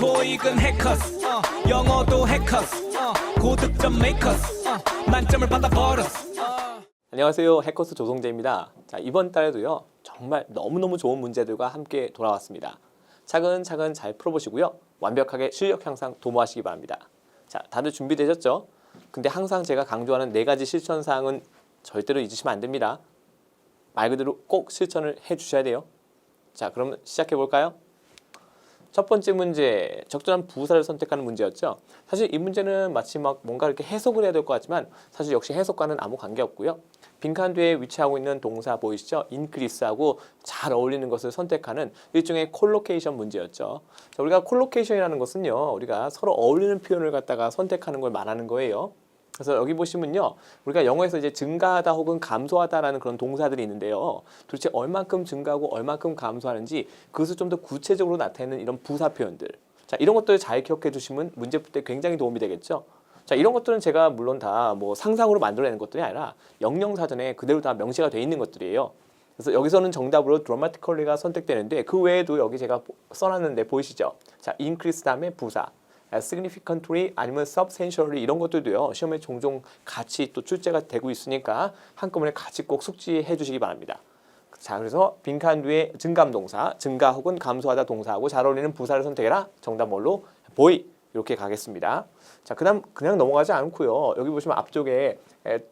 토익은 해커스 영어도 해커스 고득점 메이커스 만점을 받아버렸어. 안녕하세요. 해커스 조성재입니다. 자, 이번 달에도요. 정말 너무너무 좋은 문제들과 함께 돌아왔습니다. 차근차근 잘 풀어보시고요. 완벽하게 실력 향상 도모하시기 바랍니다. 자, 다들 준비되셨죠? 근데 항상 제가 강조하는 4가지 실천사항은 절대로 잊으시면 안 됩니다. 말 그대로 꼭 실천을 해주셔야 돼요. 자, 그럼 시작해 볼까요? 첫 번째 문제, 적절한 부사를 선택하는 문제였죠. 사실 이 문제는 마치 막 뭔가 이렇게 해석을 해야 될 것 같지만 사실 역시 해석과는 아무 관계 없고요. 빈칸 뒤에 위치하고 있는 동사 보이시죠? increase하고 잘 어울리는 것을 선택하는 일종의 콜로케이션 문제였죠. 자, 우리가 콜로케이션이라는 것은요, 우리가 서로 어울리는 표현을 갖다가 선택하는 걸 말하는 거예요. 그래서 여기 보시면요, 우리가 영어에서 이제 증가하다 혹은 감소하다라는 그런 동사들이 있는데요. 도대체 얼만큼 증가하고 얼만큼 감소하는지 그것을 좀 더 구체적으로 나타내는 이런 부사 표현들. 자, 이런 것들을 잘 기억해 두시면 문제 풀 때 굉장히 도움이 되겠죠. 자, 이런 것들은 제가 물론 다 뭐 상상으로 만들어내는 것들이 아니라 영영사전에 그대로 다 명시가 되어 있는 것들이에요. 그래서 여기서는 정답으로 dramatically가 선택되는데 그 외에도 여기 제가 써놨는데 보이시죠? 자, increase 다음에 부사. significantly 아니면 substantially 이런 것들도요 시험에 종종 같이 또 출제가 되고 있으니까 한꺼번에 같이 꼭 숙지해 주시기 바랍니다. 자, 그래서 빈칸 뒤에 증감동사, 증가 혹은 감소하다 동사하고 잘 어울리는 부사를 선택해라. 정답 뭘로? boy 이렇게 가겠습니다. 자, 그다음 그냥 넘어가지 않고요. 여기 보시면 앞쪽에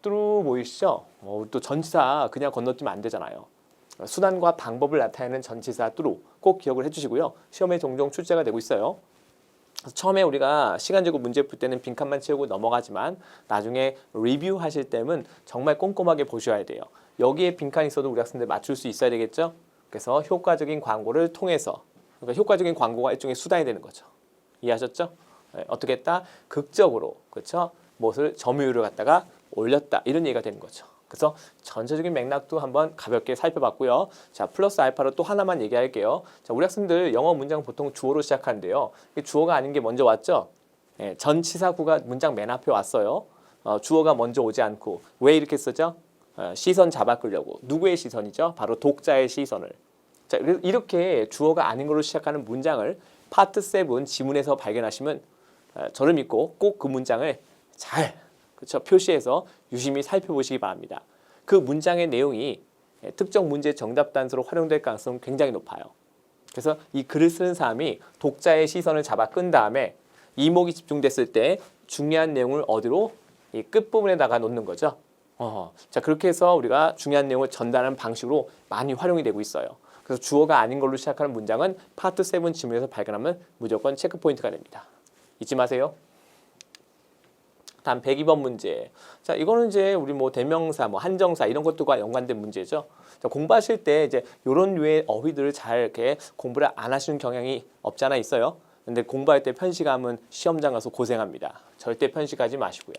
through 보이시죠? 또 전치사 그냥 건너뛰면 안 되잖아요. 수단과 방법을 나타내는 전치사 through 꼭 기억을 해주시고요. 시험에 종종 출제가 되고 있어요. 처음에 우리가 시간 제고 문제 풀 때는 빈칸만 채우고 넘어가지만 나중에 리뷰하실 때는 정말 꼼꼼하게 보셔야 돼요. 여기에 빈칸이 있어도 우리 학생들 맞출 수 있어야 되겠죠? 그래서 효과적인 광고를 통해서, 그러니까 효과적인 광고가 일종의 수단이 되는 거죠. 이해하셨죠? 네, 어떻게 했다? 극적으로, 그렇죠? 무엇을 점유율을 갖다가 올렸다 이런 얘기가 되는 거죠. 그래서 전체적인 맥락도 한번 가볍게 살펴봤고요. 자, 플러스 알파로 또 하나만 얘기할게요. 자, 우리 학생들 영어 문장 보통 주어로 시작하는데요. 주어가 아닌 게 먼저 왔죠? 네, 전치사구가 문장 맨 앞에 왔어요. 주어가 먼저 오지 않고 왜 이렇게 쓰죠? 시선 잡아 끌려고. 누구의 시선이죠? 바로 독자의 시선을. 자, 이렇게 주어가 아닌 걸로 시작하는 문장을 파트 7 지문에서 발견하시면 저를 믿고 꼭 그 문장을 잘 그렇죠? 표시해서 유심히 살펴보시기 바랍니다. 그 문장의 내용이 특정 문제 정답 단서로 활용될 가능성은 굉장히 높아요. 그래서 이 글을 쓰는 사람이 독자의 시선을 잡아 끈 다음에 이목이 집중됐을 때 중요한 내용을 어디로? 이 끝부분에다가 놓는 거죠. 자, 그렇게 해서 우리가 중요한 내용을 전달하는 방식으로 많이 활용이 되고 있어요. 그래서 주어가 아닌 걸로 시작하는 문장은 파트 7 지문에서 발견하면 무조건 체크 포인트가 됩니다. 잊지 마세요. 다음 102번 문제. 자, 이거는 이제 우리 뭐 대명사, 뭐 한정사 이런 것들과 연관된 문제죠. 자, 공부하실 때 이제 이런 류의 어휘들을 잘 이렇게 공부를 안 하시는 경향이 없지 않아 있어요. 근데 공부할 때 편식하면 시험장 가서 고생합니다. 절대 편식하지 마시고요.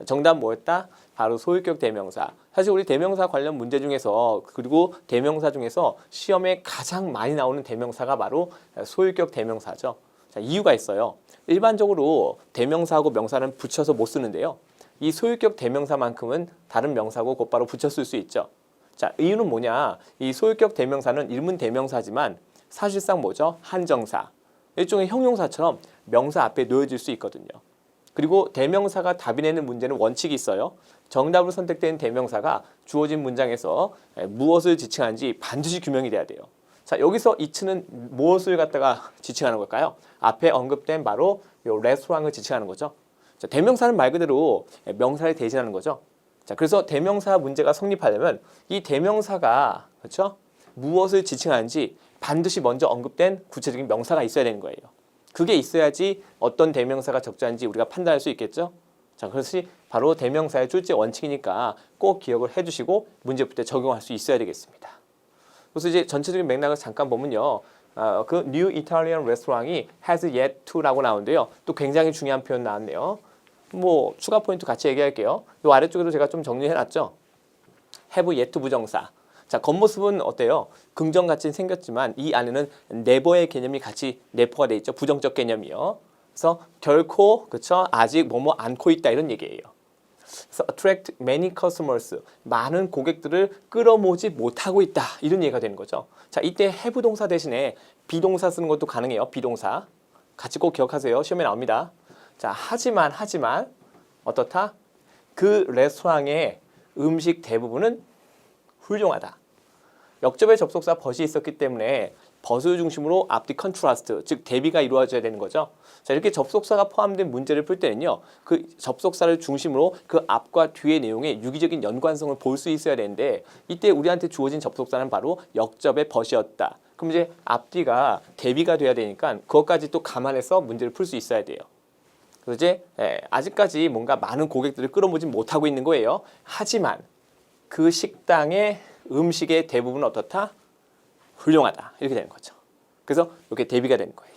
정답 뭐였다? 바로 소유격 대명사. 사실 우리 대명사 관련 문제 중에서 그리고 대명사 중에서 시험에 가장 많이 나오는 대명사가 바로 소유격 대명사죠. 자, 이유가 있어요. 일반적으로 대명사하고 명사는 붙여서 못 쓰는데요. 이 소유격 대명사만큼은 다른 명사하고 곧바로 붙여 쓸 수 있죠. 자, 이유는 뭐냐? 이 소유격 대명사는 이름은 대명사지만 사실상 뭐죠? 한정사. 일종의 형용사처럼 명사 앞에 놓여질 수 있거든요. 그리고 대명사가 답이 내는 문제는 원칙이 있어요. 정답으로 선택된 대명사가 주어진 문장에서 무엇을 지칭하는지 반드시 규명이 돼야 돼요. 자, 여기서 이츠는 무엇을 갖다가 지칭하는 걸까요? 앞에 언급된 바로 요 레스토랑을 지칭하는 거죠. 자, 대명사는 말 그대로 명사를 대신하는 거죠. 자, 그래서 대명사 문제가 성립하려면 이 대명사가 그렇죠? 무엇을 지칭하는지 반드시 먼저 언급된 구체적인 명사가 있어야 되는 거예요. 그게 있어야지 어떤 대명사가 적절한지 우리가 판단할 수 있겠죠. 자, 그것이 바로 대명사의 출제 원칙이니까 꼭 기억을 해주시고 문제 풀 때 적용할 수 있어야 되겠습니다. 그래서 이제 전체적인 맥락을 잠깐 보면요. 그 New Italian Restaurant이 has yet to라고 나오는데요. 또 굉장히 중요한 표현 나왔네요. 뭐 추가 포인트 같이 얘기할게요. 이 아래쪽에도 제가 좀 정리해놨죠. have yet to 부정사. 자, 겉모습은 어때요? 긍정같이 생겼지만 이 안에는 never의 개념이 같이 내포가 돼 있죠. 부정적 개념이요. 그래서 결코 그렇죠? 아직 뭐뭐 않고 있다 이런 얘기예요. 그래서 attract many customers, 많은 고객들을 끌어모으지 못하고 있다 이런 얘기가 되는 거죠. 자, 이때 have 동사 대신에 비동사 쓰는 것도 가능해요. 비동사. 같이 꼭 기억하세요. 시험에 나옵니다. 자, 하지만 어떻다? 그 레스토랑의 음식 대부분은 훌륭하다. 역접의 접속사 벗이 있었기 때문에 벗을 중심으로 앞뒤 컨트라스트, 즉 대비가 이루어져야 되는 거죠. 자, 이렇게 접속사가 포함된 문제를 풀 때는요, 그 접속사를 중심으로 그 앞과 뒤의 내용의 유기적인 연관성을 볼 수 있어야 되는데, 이때 우리한테 주어진 접속사는 바로 역접의 벗이었다. 그럼 이제 앞뒤가 대비가 돼야 되니까 그것까지 또 감안해서 문제를 풀 수 있어야 돼요. 그래서 이제 아직까지 뭔가 많은 고객들을 끌어모지 못하고 있는 거예요. 하지만 그 식당의 음식의 대부분은 어떻다? 훌륭하다. 이렇게 되는 거죠. 그래서 이렇게 대비가 되는 거예요.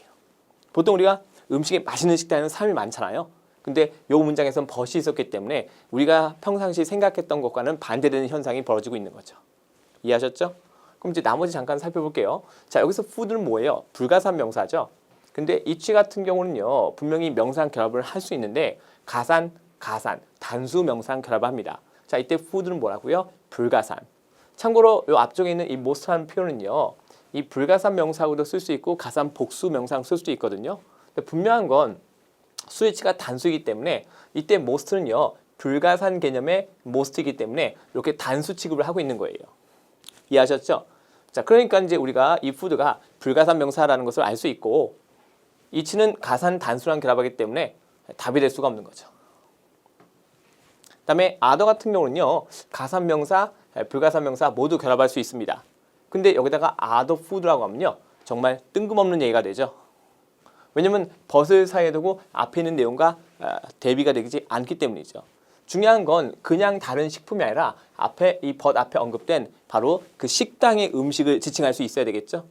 보통 우리가 음식이 맛있는 식당에는 사람이 많잖아요. 근데 이 문장에서는 벗이 있었기 때문에 우리가 평상시 생각했던 것과는 반대되는 현상이 벌어지고 있는 거죠. 이해하셨죠? 그럼 이제 나머지 잠깐 살펴볼게요. 자, 여기서 food는 뭐예요? 불가산 명사죠. 근데 이치 같은 경우는요, 분명히 명사랑 결합을 할 수 있는데 가산, 단수 명사랑 결합을 합니다. 자, 이때 food는 뭐라고요? 불가산. 참고로 이 앞쪽에 있는 이 most라는 표현은요, 이 불가산 명사하고도 쓸 수 있고 가산 복수 명사랑 쓸 수도 있거든요. 근데 분명한 건 수위치가 단수이기 때문에 이때 most는요, 불가산 개념의 most이기 때문에 이렇게 단수 취급을 하고 있는 거예요. 이해하셨죠? 자, 그러니까 이제 우리가 이 food가 불가산 명사라는 것을 알 수 있고, 이치는 가산 단수랑 결합하기 때문에 답이 될 수가 없는 거죠. 그다음에 other 같은 경우는요, 가산 명사, 불가산 명사 모두 결합할 수 있습니다. 근데 여기다가 other food라고 하면요, 정말 뜬금없는 얘기가 되죠. 왜냐면 벗을 사이에 두고 앞에 있는 내용과 대비가 되지 않기 때문이죠. 중요한 건 그냥 다른 식품이 아니라 앞에 이 벗 앞에 언급된 바로 그 식당의 음식을 지칭할 수 있어야 되겠죠.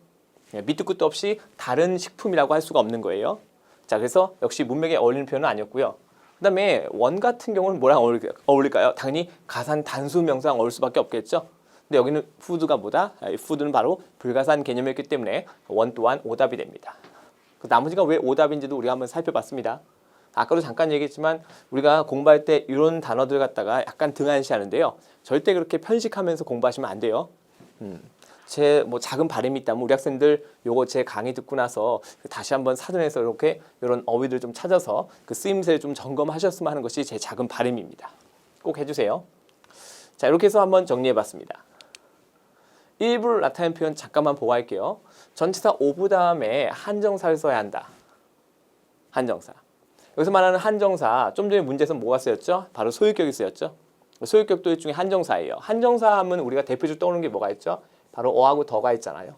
밑도 끝도 없이 다른 식품이라고 할 수가 없는 거예요. 자, 그래서 역시 문맥에 어울리는 표현은 아니었고요. 그 다음에 원 같은 경우는 뭐랑 어울릴까요? 당연히 가산 단수 명사랑 어울릴 수밖에 없겠죠. 근데 여기는 food가 뭐다? food는 바로 불가산 개념이었기 때문에 원 또한 오답이 됩니다. 나머지가 왜 오답인지도 우리가 한번 살펴봤습니다. 아까도 잠깐 얘기했지만 우리가 공부할 때 이런 단어들 갖다가 약간 등한시하는데요. 절대 그렇게 편식하면서 공부하시면 안 돼요. 제 뭐 작은 바람이 있다면 우리 학생들 요거 제 강의 듣고 나서 다시 한번 사전에서 이렇게 이런 어휘들 좀 찾아서 그 쓰임새를 좀 점검하셨으면 하는 것이 제 작은 바람입니다. 꼭 해주세요. 자, 이렇게 해서 한번 정리해봤습니다. 일부를 나타낸 표현 잠깐만 보고 할게요. 전치사 of 다음에 한정사를 써야 한다. 한정사. 여기서 말하는 한정사, 좀 전에 문제에서 뭐가 쓰였죠? 바로 소유격이 쓰였죠. 소유격도 일종의 한정사예요. 한정사 하면 우리가 대표적으로 떠오르는 게 뭐가 있죠? 바로 어하고 더가 있잖아요.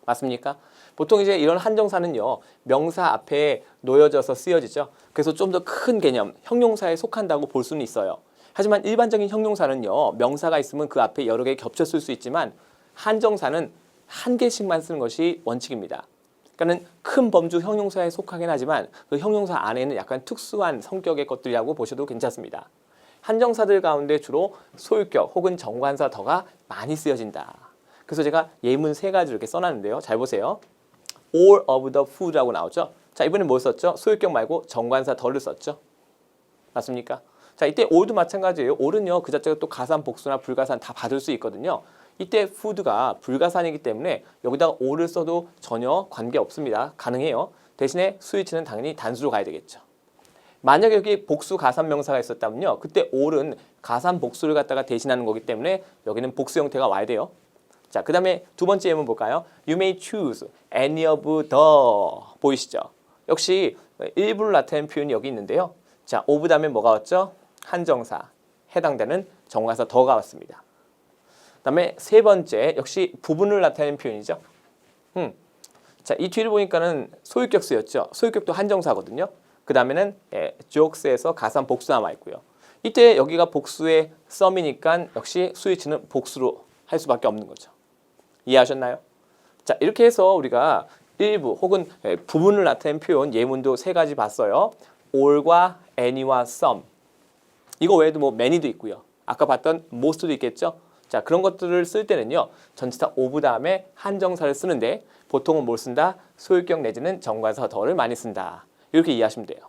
맞습니까? 보통 이제 이런 한정사는요, 명사 앞에 놓여져서 쓰여지죠. 그래서 좀 더 큰 개념, 형용사에 속한다고 볼 수는 있어요. 하지만 일반적인 형용사는요, 명사가 있으면 그 앞에 여러 개 겹쳐 쓸 수 있지만 한정사는 한 개씩만 쓰는 것이 원칙입니다. 그러니까는 큰 범주 형용사에 속하긴 하지만 그 형용사 안에는 약간 특수한 성격의 것들이라고 보셔도 괜찮습니다. 한정사들 가운데 주로 소유격 혹은 정관사 더가 많이 쓰여진다. 그래서 제가 예문 세 가지 이렇게 써놨는데요. 잘 보세요. all of the food라고 나오죠. 자, 이번엔 뭘 썼죠? 소유격 말고 정관사 더를 썼죠. 맞습니까? 자, 이때 all도 마찬가지예요. all은요, 그 자체가 또 가산, 복수나 불가산 다 받을 수 있거든요. 이때 food가 불가산이기 때문에 여기다가 all을 써도 전혀 관계없습니다. 가능해요. 대신에 수위치는 당연히 단수로 가야 되겠죠. 만약에 여기 복수 가산 명사가 있었다면요, 그때 all은 가산 복수를 갖다가 대신하는 거기 때문에 여기는 복수 형태가 와야 돼요. 자, 그 다음에 두 번째 예문 볼까요? You may choose any of the. 보이시죠? 역시 일부를 나타낸 표현이 여기 있는데요. 자, of 다음에 뭐가 왔죠? 한정사, 해당되는 정관사 더가 왔습니다. 그 다음에 세 번째, 역시 부분을 나타내는 표현이죠. 자, 이 뒤를 보니까는 소유격 쓰였죠. 소유격도 한정사거든요. 그 다음에는 jokes에서 가산 복수 남아 있고요. 이때 여기가 복수의 썸이니까 역시 수위치는 복수로 할 수밖에 없는 거죠. 이해하셨나요? 자, 이렇게 해서 우리가 일부 혹은 부분을 나타낸 표현 예문도 세 가지 봤어요. all과 any와 some. 이거 외에도 뭐 many도 있고요. 아까 봤던 most도 있겠죠. 자, 그런 것들을 쓸 때는요, 전치사 of 다음에 한정사를 쓰는데 보통은 뭘 쓴다? 소유격 내지는 정관사 더를 많이 쓴다. 이렇게 이해하시면 돼요.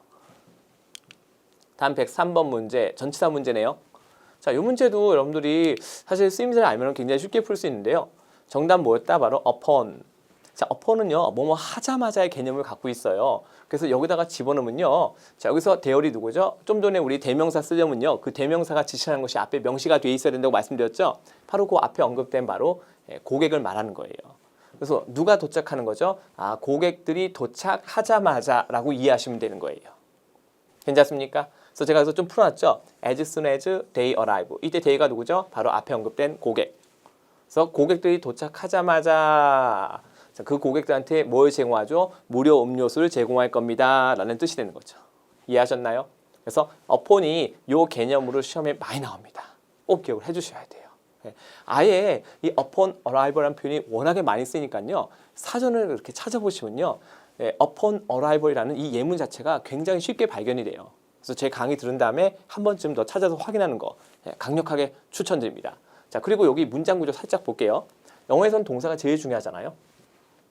다음 103번 문제, 전치사 문제네요. 자, 이 문제도 여러분들이 사실 쓰임새를 알면 굉장히 쉽게 풀 수 있는데요. 정답 뭐였다? 바로 upon. 자, upon은요, 뭐뭐 하자마자의 개념을 갖고 있어요. 그래서 여기다가 집어넣으면요, 자, 여기서 대열이 누구죠? 좀 전에 우리 대명사 쓰려면요, 그 대명사가 지시하는 것이 앞에 명시가 돼 있어야 된다고 말씀드렸죠? 바로 그 앞에 언급된 바로 고객을 말하는 거예요. 그래서 누가 도착하는 거죠? 아, 고객들이 도착하자마자라고 이해하시면 되는 거예요. 괜찮습니까? 그래서 제가 여기서 좀 풀어놨죠? As soon as they arrive. 이때 they가 누구죠? 바로 앞에 언급된 고객. 그래서 고객들이 도착하자마자 그 고객들한테 뭘 제공하죠? 무료 음료수를 제공할 겁니다. 라는 뜻이 되는 거죠. 이해하셨나요? 그래서 upon이 이 개념으로 시험에 많이 나옵니다. 꼭 기억을 해주셔야 돼요. 아예 이 upon arrival이라는 표현이 워낙에 많이 쓰니까요. 사전을 이렇게 찾아보시면요. upon arrival이라는 이 예문 자체가 굉장히 쉽게 발견이 돼요. 그래서 제 강의 들은 다음에 한 번쯤 더 찾아서 확인하는 거 강력하게 추천드립니다. 자, 그리고 여기 문장 구조 살짝 볼게요. 영어에서는 동사가 제일 중요하잖아요.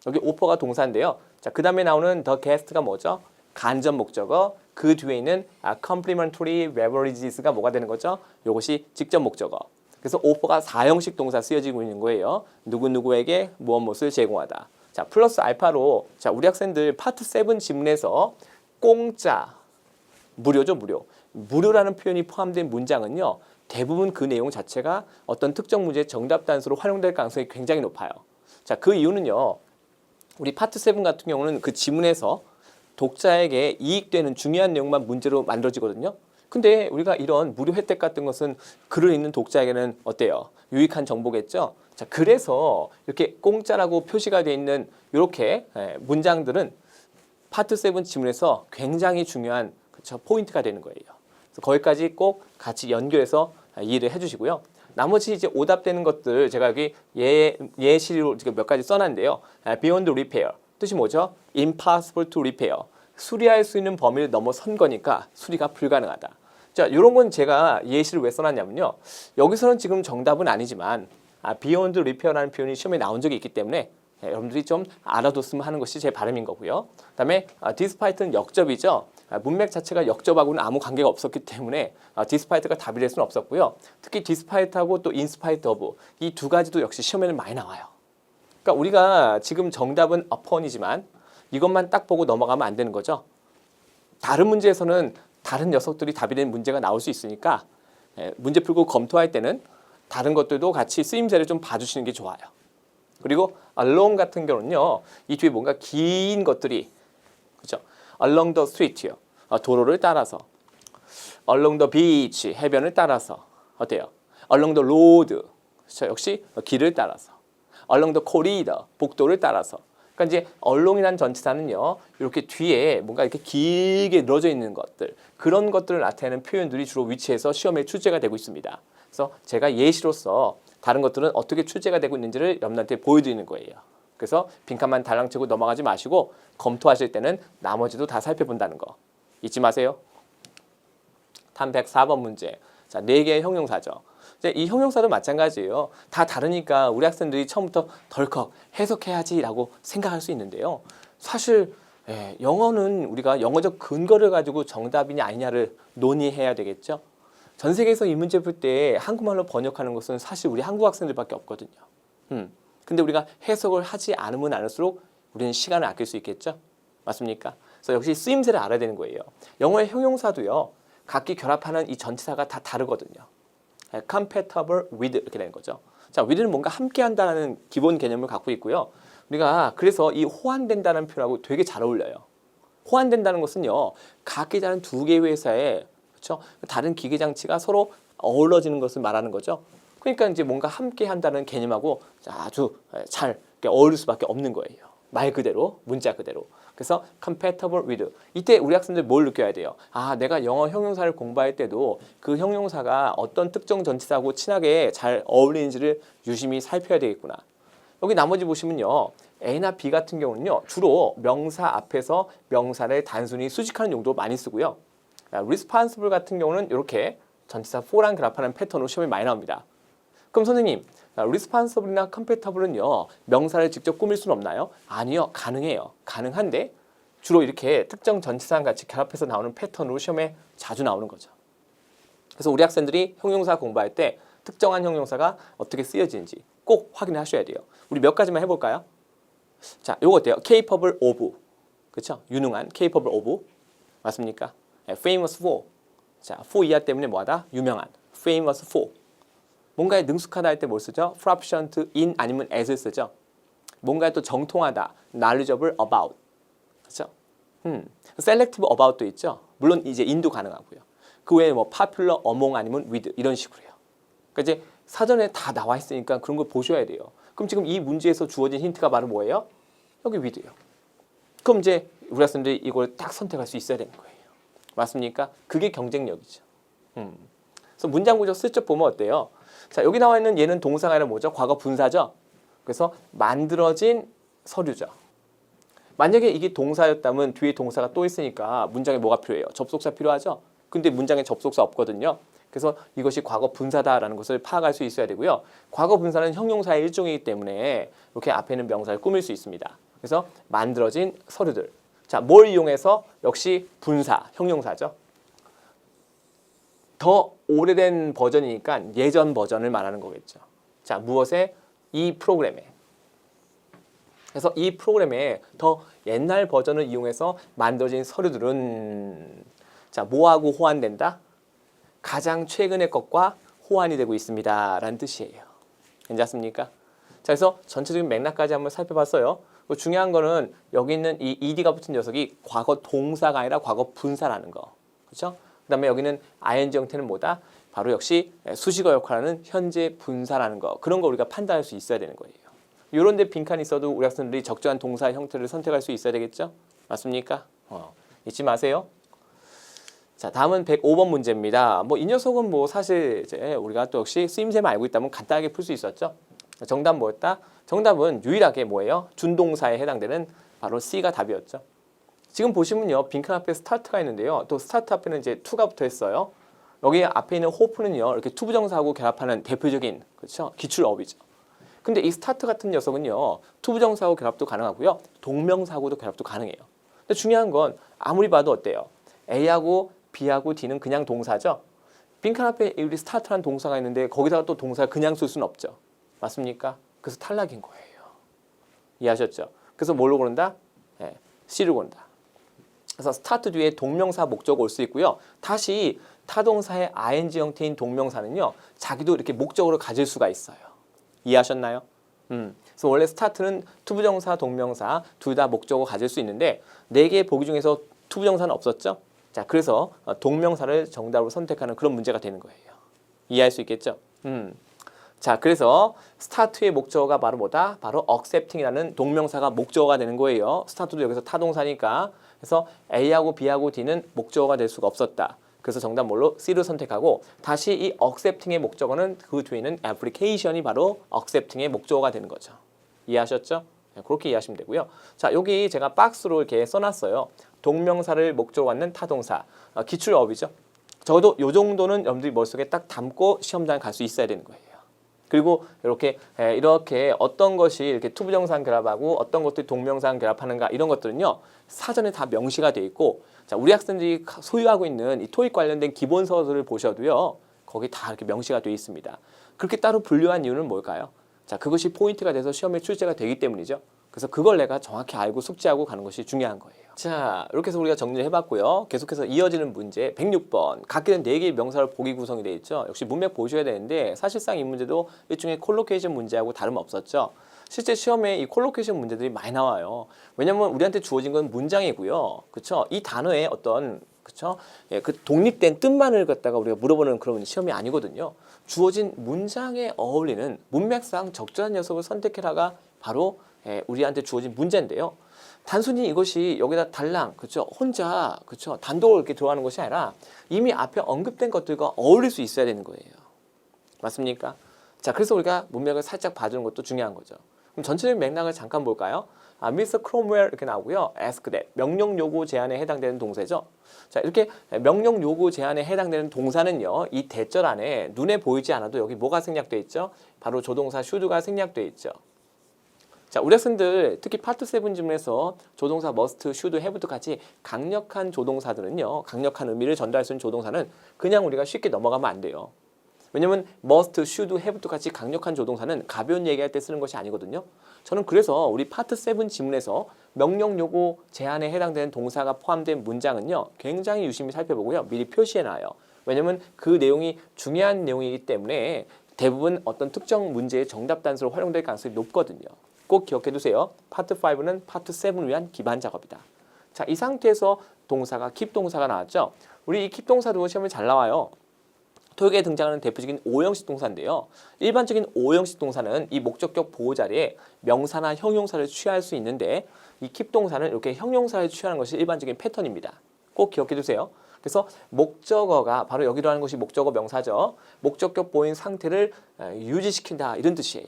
여기 오퍼가 동사인데요. 자, 그 다음에 나오는 the guest가 뭐죠? 간접 목적어. 그 뒤에 있는 complimentary beverages가 뭐가 되는 거죠? 이것이 직접 목적어. 그래서 오퍼가 4형식 동사 쓰여지고 있는 거예요. 누구누구에게 무엇을 제공하다. 자, 플러스 알파로 자, 우리 학생들 파트 7 지문에서 공짜, 무료죠, 무료. 무료라는 표현이 포함된 문장은요. 대부분 그 내용 자체가 어떤 특정 문제의 정답 단서로 활용될 가능성이 굉장히 높아요. 자, 그 이유는요. 우리 파트 7 같은 경우는 그 지문에서 독자에게 이익되는 중요한 내용만 문제로 만들어지거든요. 근데 우리가 이런 무료 혜택 같은 것은 글을 읽는 독자에게는 어때요? 유익한 정보겠죠? 자, 그래서 이렇게 공짜라고 표시가 되어 있는 이렇게 문장들은 파트 7 지문에서 굉장히 중요한 그쵸, 포인트가 되는 거예요. 그래서 거기까지 꼭 같이 연결해서 이해를 해주시고요. 나머지 이제 오답되는 것들 제가 여기 예시로 지금 몇 가지 써놨는데요. Beyond repair 뜻이 뭐죠? Impossible to repair. 수리할 수 있는 범위를 넘어선 거니까 수리가 불가능하다. 자, 이런 건 제가 예시를 왜 써놨냐면요. 여기서는 지금 정답은 아니지만 Beyond repair라는 표현이 시험에 나온 적이 있기 때문에 여러분들이 좀 알아뒀으면 하는 것이 제 바람인 거고요. 그다음에 despite는 역접이죠. 문맥 자체가 역접하고는 아무 관계가 없었기 때문에 despite가 답이 될 수는 없었고요. 특히 despite하고 또 in spite of 이 두 가지도 역시 시험에는 많이 나와요. 그러니까 우리가 지금 정답은 upon이지만 이것만 딱 보고 넘어가면 안 되는 거죠. 다른 문제에서는 다른 녀석들이 답이 되는 문제가 나올 수 있으니까 문제 풀고 검토할 때는 다른 것들도 같이 쓰임새를 좀 봐주시는 게 좋아요. 그리고 along 같은 경우는요. 이 뒤에 뭔가 긴 것들이 그렇죠? along the street요. 도로를 따라서 along the beach 해변을 따라서 어때요? along the road 그렇죠? 역시 길을 따라서 along the corridor 복도를 따라서 그러니까 이제 along이라는 전치사는요. 이렇게 뒤에 뭔가 이렇게 길게 늘어져 있는 것들 그런 것들을 나타내는 표현들이 주로 위치해서 시험에 출제가 되고 있습니다. 그래서 제가 예시로서 다른 것들은 어떻게 출제가 되고 있는지를 여러분한테 보여드리는 거예요. 그래서 빈칸만 달랑 치고 넘어가지 마시고 검토하실 때는 나머지도 다 살펴본다는 거 잊지 마세요. 다음 104번 문제. 자, 4개의 형용사죠. 이제 이 형용사도 마찬가지예요. 다 다르니까 우리 학생들이 처음부터 덜컥 해석해야지라고 생각할 수 있는데요. 사실 영어는 우리가 영어적 근거를 가지고 정답이냐 아니냐를 논의해야 되겠죠. 전 세계에서 이 문제 풀 때 한국말로 번역하는 것은 사실 우리 한국 학생들밖에 없거든요. 근데 우리가 해석을 하지 않으면 않을수록 우리는 시간을 아낄 수 있겠죠? 맞습니까? 그래서 역시 쓰임새를 알아야 되는 거예요. 영어의 형용사도요. 각기 결합하는 이 전치사가 다 다르거든요. compatible with 이렇게 되는 거죠. 자, with는 뭔가 함께 한다는 기본 개념을 갖고 있고요. 우리가 그래서 이 호환된다는 표현하고 되게 잘 어울려요. 호환된다는 것은요. 각기 다른 두 개의 회사에 그렇죠? 다른 기계 장치가 서로 어우러지는 것을 말하는 거죠. 그러니까 이제 뭔가 함께 한다는 개념하고 아주 잘 어울릴 수밖에 없는 거예요. 말 그대로, 문자 그대로. 그래서 compatible with. 이때 우리 학생들 뭘 느껴야 돼요? 아, 내가 영어 형용사를 공부할 때도 그 형용사가 어떤 특정 전치사하고 친하게 잘 어울리는지를 유심히 살펴야 되겠구나. 여기 나머지 보시면요. A나 B 같은 경우는요. 주로 명사 앞에서 명사를 단순히 수식하는 용도로 많이 쓰고요. responsible 같은 경우는 이렇게 전치사 for랑 결합하는 패턴으로 시험에 많이 나옵니다. 그럼 선생님, responsible이나 compatible은요. 명사를 직접 꾸밀 수는 없나요? 아니요. 가능해요. 가능한데 주로 이렇게 특정 전치사랑 같이 결합해서 나오는 패턴으로 시험에 자주 나오는 거죠. 그래서 우리 학생들이 형용사 공부할 때 특정한 형용사가 어떻게 쓰여지는지 꼭 확인하셔야 돼요. 우리 몇 가지만 해볼까요? 자, 요거 어때요? capable of. 그렇죠? 유능한 capable of. 맞습니까? famous for. 자, for 이하 때문에 뭐하다? 유명한. famous for. 뭔가에 능숙하다 할 때 뭘 쓰죠? proficient in 아니면 as를 쓰죠. 뭔가에 또 정통하다. knowledgeable about. 그렇죠? selective about도 있죠. 물론 이제 in도 가능하고요. 그 외에 뭐 popular among 아니면 with 이런 식으로요. 그러니까 이제 사전에 다 나와 있으니까 그런 걸 보셔야 돼요. 그럼 지금 이 문제에서 주어진 힌트가 바로 뭐예요? 여기 with요. 그럼 이제 우리 학생들이 이걸 딱 선택할 수 있어야 되는 거예요. 맞습니까? 그게 경쟁력이죠. 그래서 문장 구조 슬쩍 보면 어때요? 자, 여기 나와 있는 얘는 동사가 아니라 뭐죠? 과거 분사죠. 그래서 만들어진 서류죠. 만약에 이게 동사였다면 뒤에 동사가 또 있으니까 문장에 뭐가 필요해요? 접속사 필요하죠. 근데 문장에 접속사 없거든요. 그래서 이것이 과거 분사다라는 것을 파악할 수 있어야 되고요. 과거 분사는 형용사의 일종이기 때문에 이렇게 앞에 있는 명사를 꾸밀 수 있습니다. 그래서 만들어진 서류들. 자, 뭘 이용해서? 역시 분사, 형용사죠. 더 오래된 버전이니까 예전 버전을 말하는 거겠죠. 자, 무엇에? 이 프로그램에. 그래서 이 프로그램에 더 옛날 버전을 이용해서 만들어진 서류들은 자, 뭐하고 호환된다? 가장 최근의 것과 호환이 되고 있습니다. 라는 뜻이에요. 괜찮습니까? 자, 그래서 전체적인 맥락까지 한번 살펴봤어요. 중요한 거는 여기 있는 이 ed가 붙은 녀석이 과거 동사가 아니라 과거 분사라는 거. 그렇죠? 그 다음에 여기는 ing 형태는 뭐다? 바로 역시 수식어 역할하는 현재 분사라는 거. 그런 거 우리가 판단할 수 있어야 되는 거예요. 이런 데 빈칸이 있어도 우리 학생들이 적절한 동사 형태를 선택할 수 있어야 되겠죠? 맞습니까? 잊지 마세요. 자, 다음은 105번 문제입니다. 뭐 이 녀석은 뭐 사실 이제 우리가 또 역시 쓰임새만 알고 있다면 간단하게 풀 수 있었죠. 정답 뭐였다? 정답은 유일하게 뭐예요? 준동사에 해당되는 바로 C가 답이었죠. 지금 보시면요, 빈칸 앞에 스타트가 있는데요. 또 스타트 앞에는 이제 to가 붙어 있어요. 여기 앞에 있는 hope는요, 이렇게 투부정사하고 결합하는 대표적인 그렇죠? 기출어휘죠. 근데 이 스타트 같은 녀석은요, 투부정사하고 결합도 가능하고요, 동명사하고도 결합도 가능해요. 근데 중요한 건 아무리 봐도 어때요? A하고 B하고 D는 그냥 동사죠. 빈칸 앞에 우리 스타트라는 동사가 있는데 거기다가 또 동사를 그냥 쓸 수는 없죠. 맞습니까? 그래서 탈락인 거예요. 이해하셨죠? 그래서 뭘로 고른다? 네, C를 고른다. 그래서 스타트 뒤에 동명사 목적 올 수 있고요. 다시 타동사의 ing 형태인 동명사는요, 자기도 이렇게 목적으로 가질 수가 있어요. 이해하셨나요? 그래서 원래 스타트는 투부정사, 동명사 둘 다 목적으로 가질 수 있는데 4개의 보기 중에서 투부정사는 없었죠? 자, 그래서 동명사를 정답으로 선택하는 그런 문제가 되는 거예요. 이해할 수 있겠죠? 자, 그래서 스타트의 목적어가 바로 뭐다? 바로 accepting이라는 동명사가 목적어가 되는 거예요. 스타트도 여기서 타동사니까. 그래서 A하고 B하고 D는 목적어가 될 수가 없었다. 그래서 정답 뭘로? C를 선택하고 다시 이 accepting의 목적어는 그 뒤에 있는 application이 바로 accepting의 목적어가 되는 거죠. 이해하셨죠? 네, 그렇게 이해하시면 되고요. 자, 여기 제가 박스로 이렇게 써놨어요. 동명사를 목적으로 갖는 타동사. 기출어휘죠. 적어도 이 정도는 여러분들이 머릿속에 딱 담고 시험장에 갈 수 있어야 되는 거예요. 그리고 이렇게 어떤 것이 이렇게 투부정상 결합하고 어떤 것들이 동명상 결합하는가 이런 것들은요, 사전에 다 명시가 돼 있고, 자, 우리 학생들이 소유하고 있는 이 토익 관련된 기본서들을 보셔도요, 거기 다 이렇게 명시가 돼 있습니다. 그렇게 따로 분류한 이유는 뭘까요? 자, 그것이 포인트가 돼서 시험에 출제가 되기 때문이죠. 그래서 그걸 내가 정확히 알고 숙지하고 가는 것이 중요한 거예요. 자, 이렇게 해서 우리가 정리를 해봤고요. 계속해서 이어지는 문제 106번. 각기는 4개의 명사로 보기 구성이 되어 있죠. 역시 문맥 보셔야 되는데 사실상 이 문제도 일종의 콜로케이션 문제하고 다름없었죠. 실제 시험에 이 콜로케이션 문제들이 많이 나와요. 왜냐면 우리한테 주어진 건 문장이고요. 그렇죠? 이 단어의 어떤 그렇죠? 예, 그 독립된 뜻만을 갖다가 우리가 물어보는 그런 시험이 아니거든요. 주어진 문장에 어울리는 문맥상 적절한 녀석을 선택해라가 바로 우리한테 주어진 문제인데요. 단순히 이것이 여기다 달랑, 그렇죠? 혼자, 그렇죠? 단독으로 이렇게 들어가는 것이 아니라 이미 앞에 언급된 것들과 어울릴 수 있어야 되는 거예요. 맞습니까? 자, 그래서 우리가 문맥을 살짝 봐주는 것도 중요한 거죠. 그럼 전체적인 맥락을 잠깐 볼까요? Mr. Cromwell 이렇게 나오고요. Ask that. 명령 요구 제안에 해당되는 동사죠. 자, 이렇게 명령 요구 제안에 해당되는 동사는요, 이 대절 안에 눈에 보이지 않아도 여기 뭐가 생략되어 있죠? 바로 조동사 should가 생략되어 있죠. 자, 우리 학생들 특히 파트 7 지문에서 조동사 must, should, have도 같이 강력한 조동사들은요, 강력한 의미를 전달할 수 있는 조동사는 그냥 우리가 쉽게 넘어가면 안 돼요. 왜냐면 must, should, have 같이 강력한 조동사는 가벼운 얘기할 때 쓰는 것이 아니거든요. 저는 그래서 우리 파트 7 지문에서 명령, 요구, 제한에 해당되는 동사가 포함된 문장은요. 굉장히 유심히 살펴보고요. 미리 표시해놔요. 왜냐면 그 내용이 중요한 내용이기 때문에 대부분 어떤 특정 문제의 정답 단서로 활용될 가능성이 높거든요. 꼭 기억해두세요. 파트 5는 파트 7을 위한 기반 작업이다. 자, 이 상태에서 동사가 keep 동사가 나왔죠. 우리 이 keep 동사도 시험에 잘 나와요. 토익에 등장하는 대표적인 5형식 동사인데요. 일반적인 5형식 동사는 이 목적격 보호 자리에 명사나 형용사를 취할 수 있는데 이 keep 동사는 이렇게 형용사를 취하는 것이 일반적인 패턴입니다. 꼭 기억해두세요. 그래서 목적어가 바로 여기로 하는 것이 목적어 명사죠. 목적격 보호인 상태를 유지시킨다 이런 뜻이에요.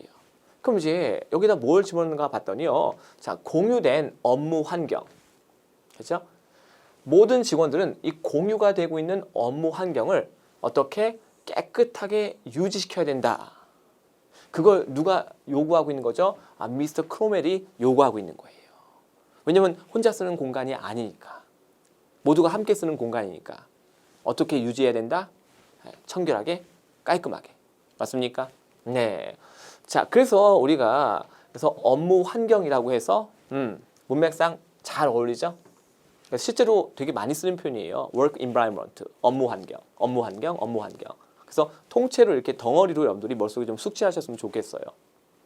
그럼 이제 여기다 뭘 집어넣는가 봤더니요. 자, 공유된 업무 환경. 그렇죠? 모든 직원들은 이 공유가 되고 있는 업무 환경을 어떻게 깨끗하게 유지시켜야 된다. 그걸 누가 요구하고 있는 거죠? 미스터 크로멜이 요구하고 있는 거예요. 왜냐면 혼자 쓰는 공간이 아니니까. 모두가 함께 쓰는 공간이니까. 어떻게 유지해야 된다? 청결하게, 깔끔하게. 맞습니까? 네. 자, 그래서 우리가 업무 환경이라고 해서 문맥상 잘 어울리죠? 실제로 되게 많이 쓰는 표현이에요. work environment, 업무 환경, 업무 환경, 업무 환경. 그래서 통째로 이렇게 덩어리로 여러분들이 머릿속에 좀 숙지하셨으면 좋겠어요.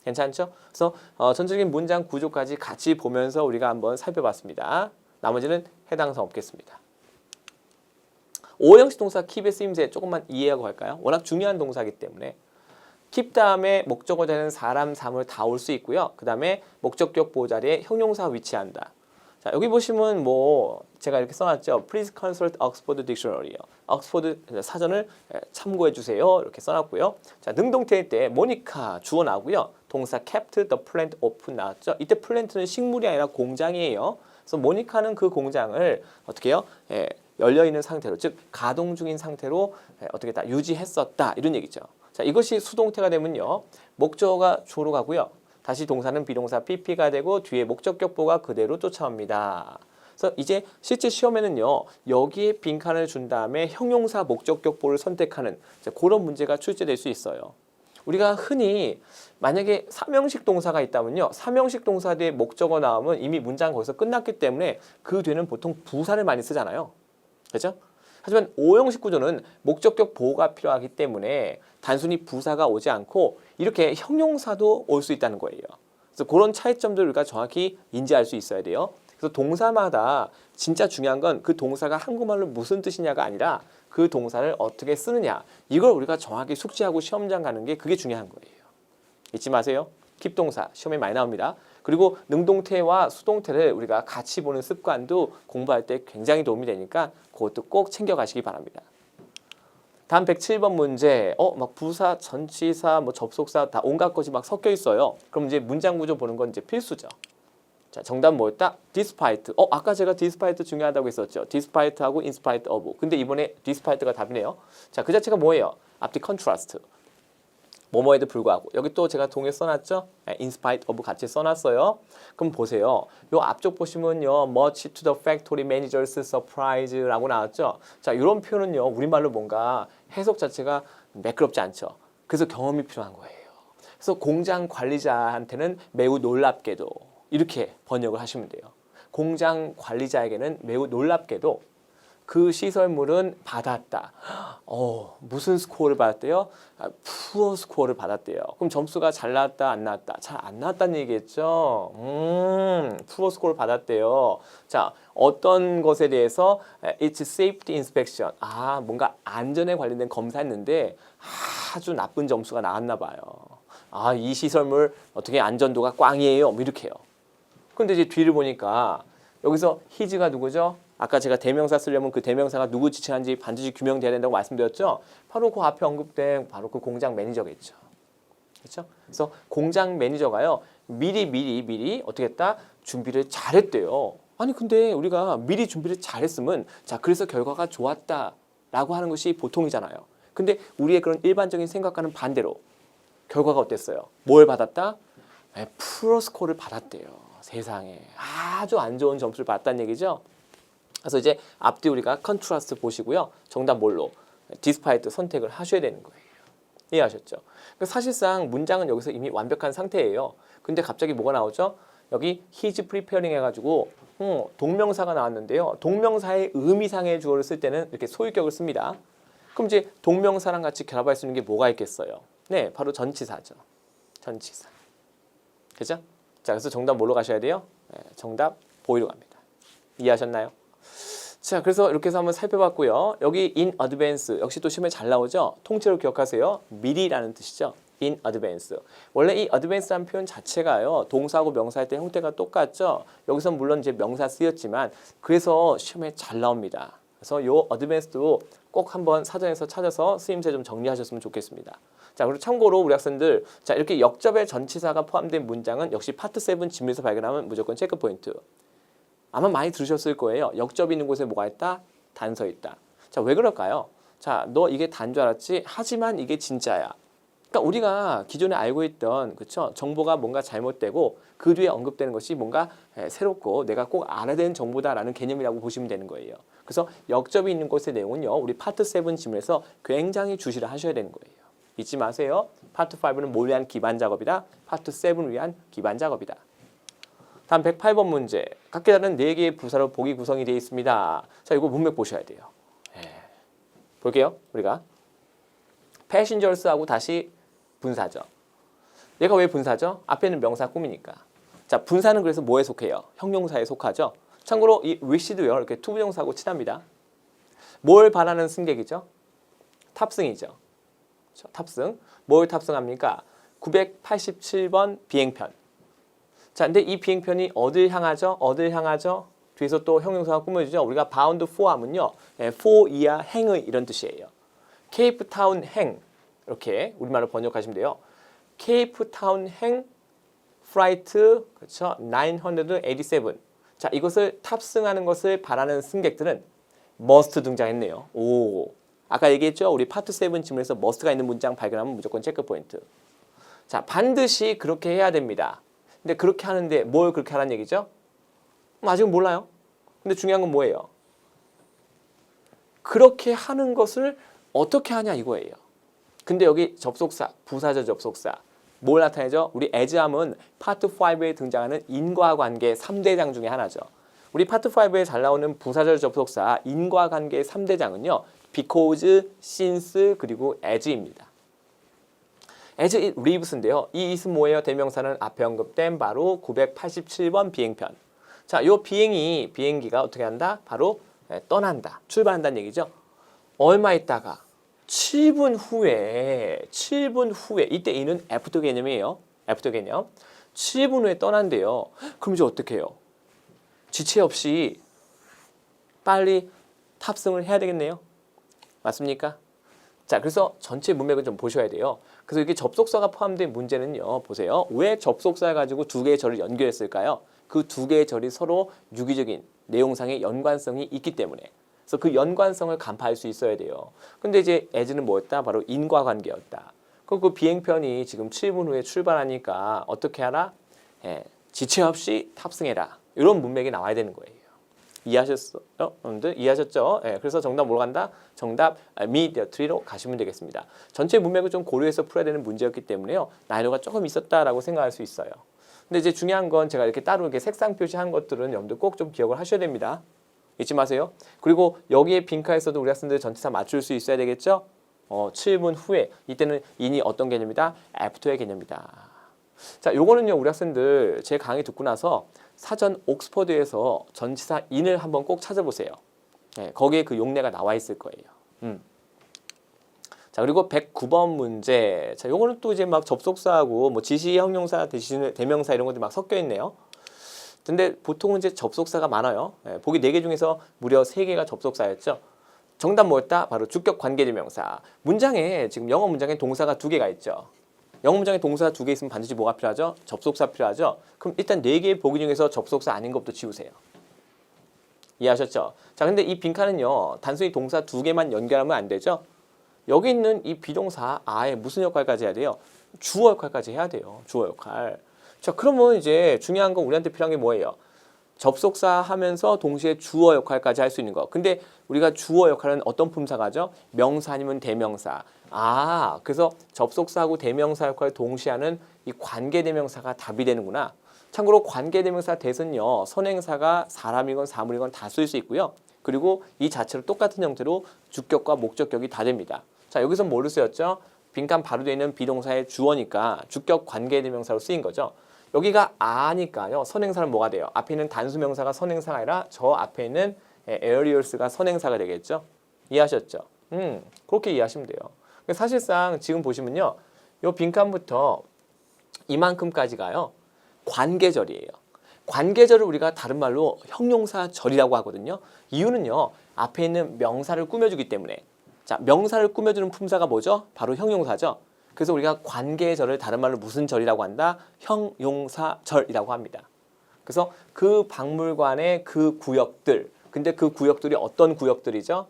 괜찮죠? 그래서 전체적인 문장 구조까지 같이 보면서 우리가 한번 살펴봤습니다. 나머지는 해당사 없겠습니다. 5형식 동사 keep의 쓰임새 조금만 이해하고 갈까요? 워낙 중요한 동사이기 때문에 keep 다음에 목적어 되는 사람, 사물 다 올 수 있고요. 그 다음에 목적격 보호 자리에 형용사 위치한다. 자, 여기 보시면 뭐 제가 이렇게 써놨죠. Please consult Oxford Dictionary요. 옥스퍼드 사전을 참고해 주세요. 이렇게 써놨고요. 자, 능동태일 때 모니카 주어 나오고요. 동사 kept the plant open 나왔죠. 이때 플랜트는 식물이 아니라 공장이에요. 그래서 모니카는 그 공장을 어떻게 해요? 열려 있는 상태로, 즉 가동 중인 상태로 어떻게 다 유지했었다 이런 얘기죠. 자, 이것이 수동태가 되면요. 목적어가 주어로 가고요. 다시 동사는 비동사 PP가 되고 뒤에 목적격 보호가 그대로 쫓아옵니다. 그래서 이제 실제 시험에는요. 여기에 빈칸을 준 다음에 형용사 목적격 보호를 선택하는 그런 문제가 출제될 수 있어요. 우리가 흔히 만약에 3형식 동사가 있다면요. 3형식 동사 뒤에 목적어 나오면 이미 문장 거기서 끝났기 때문에 그 뒤에는 보통 부사를 많이 쓰잖아요. 그렇죠? 하지만 5형식 구조는 목적격 보호가 필요하기 때문에 단순히 부사가 오지 않고 이렇게 형용사도 올 수 있다는 거예요. 그래서 그런 차이점들을 우리가 정확히 인지할 수 있어야 돼요. 그래서 동사마다 진짜 중요한 건 그 동사가 한국말로 무슨 뜻이냐가 아니라 그 동사를 어떻게 쓰느냐. 이걸 우리가 정확히 숙지하고 시험장 가는 게 그게 중요한 거예요. 잊지 마세요. keep 동사 시험에 많이 나옵니다. 그리고 능동태와 수동태를 우리가 같이 보는 습관도 공부할 때 굉장히 도움이 되니까 그것도 꼭 챙겨가시기 바랍니다. 다음 107번 문제. 막 부사, 전치사, 뭐 접속사 다 온갖 것이 막 섞여 있어요. 그럼 이제 문장 구조 보는 건 이제 필수죠. 자, 정답 뭐였다? despite. 아까 제가 despite 중요하다고 했었죠. despite하고 in spite of. 근데 이번에 despite가 답이네요. 자, 그 자체가 뭐예요? 앞뒤 contrast. 뭐뭐에도 불구하고. 여기 또 제가 동에 써놨죠? in spite of 같이 써놨어요. 그럼 보세요. 요 앞쪽 보시면요. much to the factory manager's surprise라고 나왔죠? 자, 이런 표현은요. 우리말로 뭔가 해석 자체가 매끄럽지 않죠. 그래서 경험이 필요한 거예요. 그래서 공장 관리자한테는 매우 놀랍게도 이렇게 번역을 하시면 돼요. 공장 관리자에게는 매우 놀랍게도 그 시설물은 받았다. 무슨 스코어를 받았대요? 푸어 스코어를 받았대요. 그럼 점수가 잘 나왔다, 안 나왔다? 잘 안 나왔다는 얘기겠죠? 푸어 스코어를 받았대요. 자, 어떤 것에 대해서 It's safety inspection. 뭔가 안전에 관련된 검사했는데 아주 나쁜 점수가 나왔나 봐요. 이 시설물 어떻게 안전도가 꽝이에요? 뭐 이렇게요. 근데 이제 뒤를 보니까 여기서 his가 누구죠? 아까 제가 대명사 쓰려면 그 대명사가 누구 지칭한지 반드시 규명돼야 된다고 말씀드렸죠. 바로 그 앞에 언급된 바로 그 공장 매니저겠죠. 그렇죠? 그래서 공장 매니저가요. 미리 어떻게 했다? 준비를 잘했대요. 아니 근데 우리가 미리 준비를 잘했으면 자 그래서 결과가 좋았다라고 하는 것이 보통이잖아요. 근데 우리의 그런 일반적인 생각과는 반대로 결과가 어땠어요? 뭘 받았다? 푸어 스코어를 받았대요. 세상에 아주 안 좋은 점수를 받았다는 얘기죠. 그래서 이제 앞뒤 우리가 컨트라스트 보시고요. 정답 뭘로? despite 선택을 하셔야 되는 거예요. 이해하셨죠? 그러니까 사실상 문장은 여기서 이미 완벽한 상태예요. 근데 갑자기 뭐가 나오죠? 여기 he's preparing 해가지고 동명사가 나왔는데요. 동명사의 의미상의 주어를 쓸 때는 이렇게 소유격을 씁니다. 그럼 이제 동명사랑 같이 결합할 수 있는 게 뭐가 있겠어요? 네, 바로 전치사죠. 전치사. 그죠? 자, 그래서 정답 뭘로 가셔야 돼요? 네, 정답 보이로 갑니다. 이해하셨나요? 자, 그래서 이렇게 해서 한번 살펴봤고요. 여기 in advance 역시 또 시험에 잘 나오죠? 통째로 기억하세요. 미리라는 뜻이죠. in advance. 원래 이 advance라는 표현 자체가요. 동사하고 명사할 때 형태가 똑같죠? 여기서 물론 이제 명사 쓰였지만 그래서 시험에 잘 나옵니다. 그래서 요 advance도 꼭 한번 사전에서 찾아서 쓰임새 좀 정리하셨으면 좋겠습니다. 자, 그리고 참고로 우리 학생들 자, 이렇게 역접의 전치사가 포함된 문장은 역시 파트 7 지문에서 발견하면 무조건 체크 포인트. 아마 많이 들으셨을 거예요. 역접이 있는 곳에 뭐가 있다? 단서 있다. 자, 왜 그럴까요? 자, 너 이게 단 줄 알았지? 하지만 이게 진짜야. 그러니까 우리가 기존에 알고 있던 그쵸? 정보가 뭔가 잘못되고 그 뒤에 언급되는 것이 뭔가 새롭고 내가 꼭 알아야 되는 정보다라는 개념이라고 보시면 되는 거예요. 그래서 역접이 있는 곳의 내용은요. 우리 파트 7 지문에서 굉장히 주시를 하셔야 되는 거예요. 잊지 마세요. 파트 5는 뭘 위한 기반 작업이다. 파트 7을 위한 기반 작업이다. 다음 108번 문제. 각기 다른 4개의 부사로 보기 구성이 되어 있습니다. 자, 이거 문맥 보셔야 돼요. 볼게요. 우리가 passengers하고 다시 분사죠. 얘가 왜 분사죠? 앞에는 명사 꾸미니까. 자, 분사는 그래서 뭐에 속해요? 형용사에 속하죠. 참고로 이 wish도요. 이렇게 투부정사하고 친합니다. 뭘 바라는 승객이죠? 탑승이죠. 그렇죠? 탑승. 뭘 탑승합니까? 987번 비행편. 자, 근데 이 비행편이 어딜 향하죠? 어딜 향하죠? 뒤에서 또 형용사가 꾸며지죠. 우리가 bound for 하면요. for 이하 행의 이런 뜻이에요. 케이프타운 행. 이렇게 우리말로 번역하시면 돼요. 케이프타운 행 플라이트 그렇죠? 987. 자, 이것을 탑승하는 것을 바라는 승객들은 must 등장했네요. 오. 아까 얘기했죠? 우리 파트 7 지문에서 must가 있는 문장 발견하면 무조건 체크 포인트. 자, 반드시 그렇게 해야 됩니다. 근데 그렇게 하는데 뭘 그렇게 하라는 얘기죠? 아직은 몰라요. 근데 중요한 건 뭐예요? 그렇게 하는 것을 어떻게 하냐 이거예요. 근데 여기 접속사, 부사절 접속사 뭘 나타내죠? 우리 as 하면 파트 5에 등장하는 인과관계 3대장 중에 하나죠. 우리 파트 5에 잘 나오는 부사절 접속사 인과관계 3대장은요. because, since, 그리고 as입니다. as it leaves인데요. 이 it은 뭐예요? 대명사는 앞에 언급된 바로 987번 비행편. 자, 요 비행기가 어떻게 한다? 바로 떠난다. 출발한다는 얘기죠. 얼마 있다가 7분 후에 이때 이는 애프터 개념이에요. 애프터 개념. 7분 후에 떠난대요. 그럼 이제 어떻게 해요? 지체 없이 빨리 탑승을 해야 되겠네요. 맞습니까? 자, 그래서 전체 문맥을 좀 보셔야 돼요. 그래서 이게 접속사가 포함된 문제는요. 보세요. 왜 접속사 가지고 두 개의 절을 연결했을까요? 그 두 개의 절이 서로 유기적인 내용상의 연관성이 있기 때문에. 그래서 그 연관성을 간파할 수 있어야 돼요. 근데 이제 as는 뭐였다? 바로 인과관계였다. 그 비행편이 지금 7분 후에 출발하니까 어떻게 하라? 지체 없이 탑승해라. 이런 문맥이 나와야 되는 거예요. 이해하셨어요? 여러분들 이해하셨죠? 그래서 정답 뭐로 간다? 정답 immediately로 가시면 되겠습니다. 전체 문맥을 좀 고려해서 풀어야 되는 문제였기 때문에요. 난이도가 조금 있었다라고 생각할 수 있어요. 근데 이제 중요한 건 제가 이렇게 따로 이렇게 색상 표시한 것들은 여러분들 꼭 좀 기억을 하셔야 됩니다. 잊지 마세요. 그리고 여기에 빈칸에서도 우리 학생들 전치사 맞출 수 있어야 되겠죠? 7분 후에 이때는 in이 어떤 개념이다? after의 개념이다. 자, 요거는요 우리 학생들 제 강의 듣고 나서 사전 옥스퍼드에서 전치사 in을 한번 꼭 찾아보세요. 거기에 그 용례가 나와 있을 거예요. 자, 그리고 109번 문제. 자, 요거는 또 이제 막 접속사하고 뭐 지시 형용사 대신 대명사 이런 것들이 막 섞여 있네요. 근데 보통은 이제 접속사가 많아요. 보기 4개 중에서 무려 3개가 접속사였죠. 정답 뭐였다? 바로 주격 관계대명사. 문장에 지금 영어 문장에 동사가 2개가 있죠. 영어 문장에 동사 2개 있으면 반드시 뭐가 필요하죠? 접속사 필요하죠. 그럼 일단 4개의 보기 중에서 접속사 아닌 것부터 지우세요. 이해하셨죠? 자, 근데 이 빈칸은요. 단순히 동사 2개만 연결하면 안 되죠. 여기 있는 이 비동사 아에 무슨 역할까지 해야 돼요? 주어 역할까지 해야 돼요. 주어 역할. 자, 그러면 이제 중요한 건 우리한테 필요한 게 뭐예요? 접속사 하면서 동시에 주어 역할까지 할 수 있는 거. 근데 우리가 주어 역할은 어떤 품사가 하죠? 명사 아니면 대명사. 아, 그래서 접속사하고 대명사 역할을 동시에 하는 이 관계대명사가 답이 되는구나. 참고로 관계대명사 대신요, 선행사가 사람이건 사물이건 다 쓸 수 있고요. 그리고 이 자체로 똑같은 형태로 주격과 목적격이 다 됩니다. 자, 여기서 뭐로 쓰였죠? 빈칸 바로 되어 있는 비동사의 주어니까 주격 관계대명사로 쓰인 거죠. 여기가 아니까요. 선행사는 뭐가 돼요? 앞에 있는 단수명사가 선행사가 아니라 저 앞에 있는 areas가 선행사가 되겠죠. 이해하셨죠? 그렇게 이해하시면 돼요. 사실상 지금 보시면요. 이 빈칸부터 이만큼까지가요. 관계절이에요. 관계절을 우리가 다른 말로 형용사절이라고 하거든요. 이유는요. 앞에 있는 명사를 꾸며주기 때문에. 자, 명사를 꾸며주는 품사가 뭐죠? 바로 형용사죠. 그래서 우리가 관계절을 다른 말로 무슨 절이라고 한다? 형용사절이라고 합니다. 그래서 그 박물관의 그 구역들, 근데 그 구역들이 어떤 구역들이죠?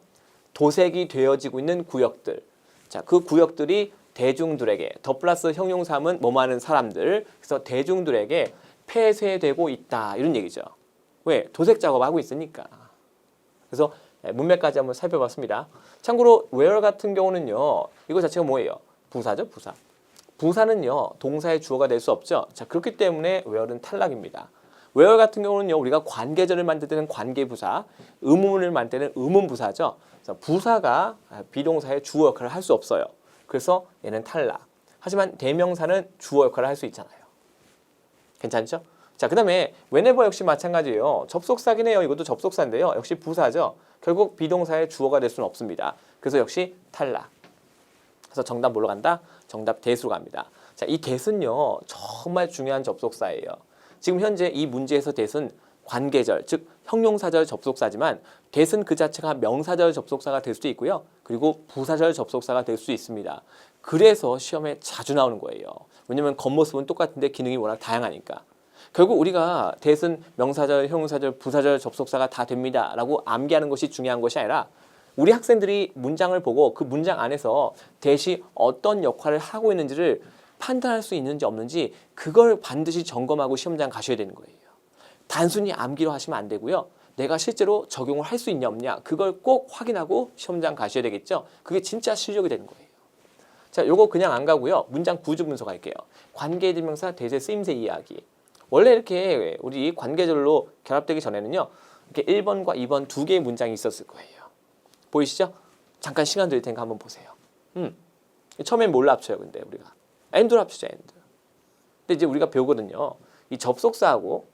도색이 되어지고 있는 구역들. 자, 그 구역들이 대중들에게, 더 플러스 형용사는 뭐뭐 하는 사람들, 그래서 대중들에게 폐쇄되고 있다 이런 얘기죠. 왜? 도색 작업하고 있으니까. 그래서 문맥까지 한번 살펴봤습니다. 참고로 where 같은 경우는요. 이거 자체가 뭐예요? 부사죠, 부사. 부사는요, 동사의 주어가 될 수 없죠. 자, 그렇기 때문에 where는 탈락입니다. where 같은 경우는요, 우리가 관계절을 만들 때는 관계부사, 의문문을 만들 때는 의문부사죠. 그래서 부사가 비동사의 주어 역할을 할 수 없어요. 그래서 얘는 탈락. 하지만 대명사는 주어 역할을 할 수 있잖아요. 괜찮죠? 자, 그 다음에 whenever 역시 마찬가지예요. 접속사긴 해요. 이것도 접속사인데요. 역시 부사죠. 결국 비동사의 주어가 될 수는 없습니다. 그래서 역시 탈락. 그래서 정답 뭘로 간다? 정답 대수로 갑니다. 자, 이 대수는요. 정말 중요한 접속사예요. 지금 현재 이 문제에서 대수는 관계절, 즉 형용사절 접속사지만 대수는 그 자체가 명사절 접속사가 될 수도 있고요. 그리고 부사절 접속사가 될 수 있습니다. 그래서 시험에 자주 나오는 거예요. 왜냐면 겉모습은 똑같은데 기능이 워낙 다양하니까. 결국 우리가 대수는 명사절, 형용사절, 부사절 접속사가 다 됩니다. 라고 암기하는 것이 중요한 것이 아니라 우리 학생들이 문장을 보고 그 문장 안에서 대시 어떤 역할을 하고 있는지를 판단할 수 있는지 없는지 그걸 반드시 점검하고 시험장 가셔야 되는 거예요. 단순히 암기로 하시면 안 되고요. 내가 실제로 적용을 할 수 있냐 없냐 그걸 꼭 확인하고 시험장 가셔야 되겠죠. 그게 진짜 실력이 되는 거예요. 자, 요거 그냥 안 가고요. 문장 구조 분석 할게요. 관계대명사 대세 쓰임새 이야기. 원래 이렇게 우리 관계절로 결합되기 전에는요. 이렇게 1번과 2번 두 개의 문장이 있었을 거예요. 보이시죠? 잠깐 시간 드릴 테니까 한번 보세요. 처음엔 뭘 합쳐요, 근데 우리가? and를 합치죠, and. 근데 이제 우리가 배우거든요. 이 접속사하고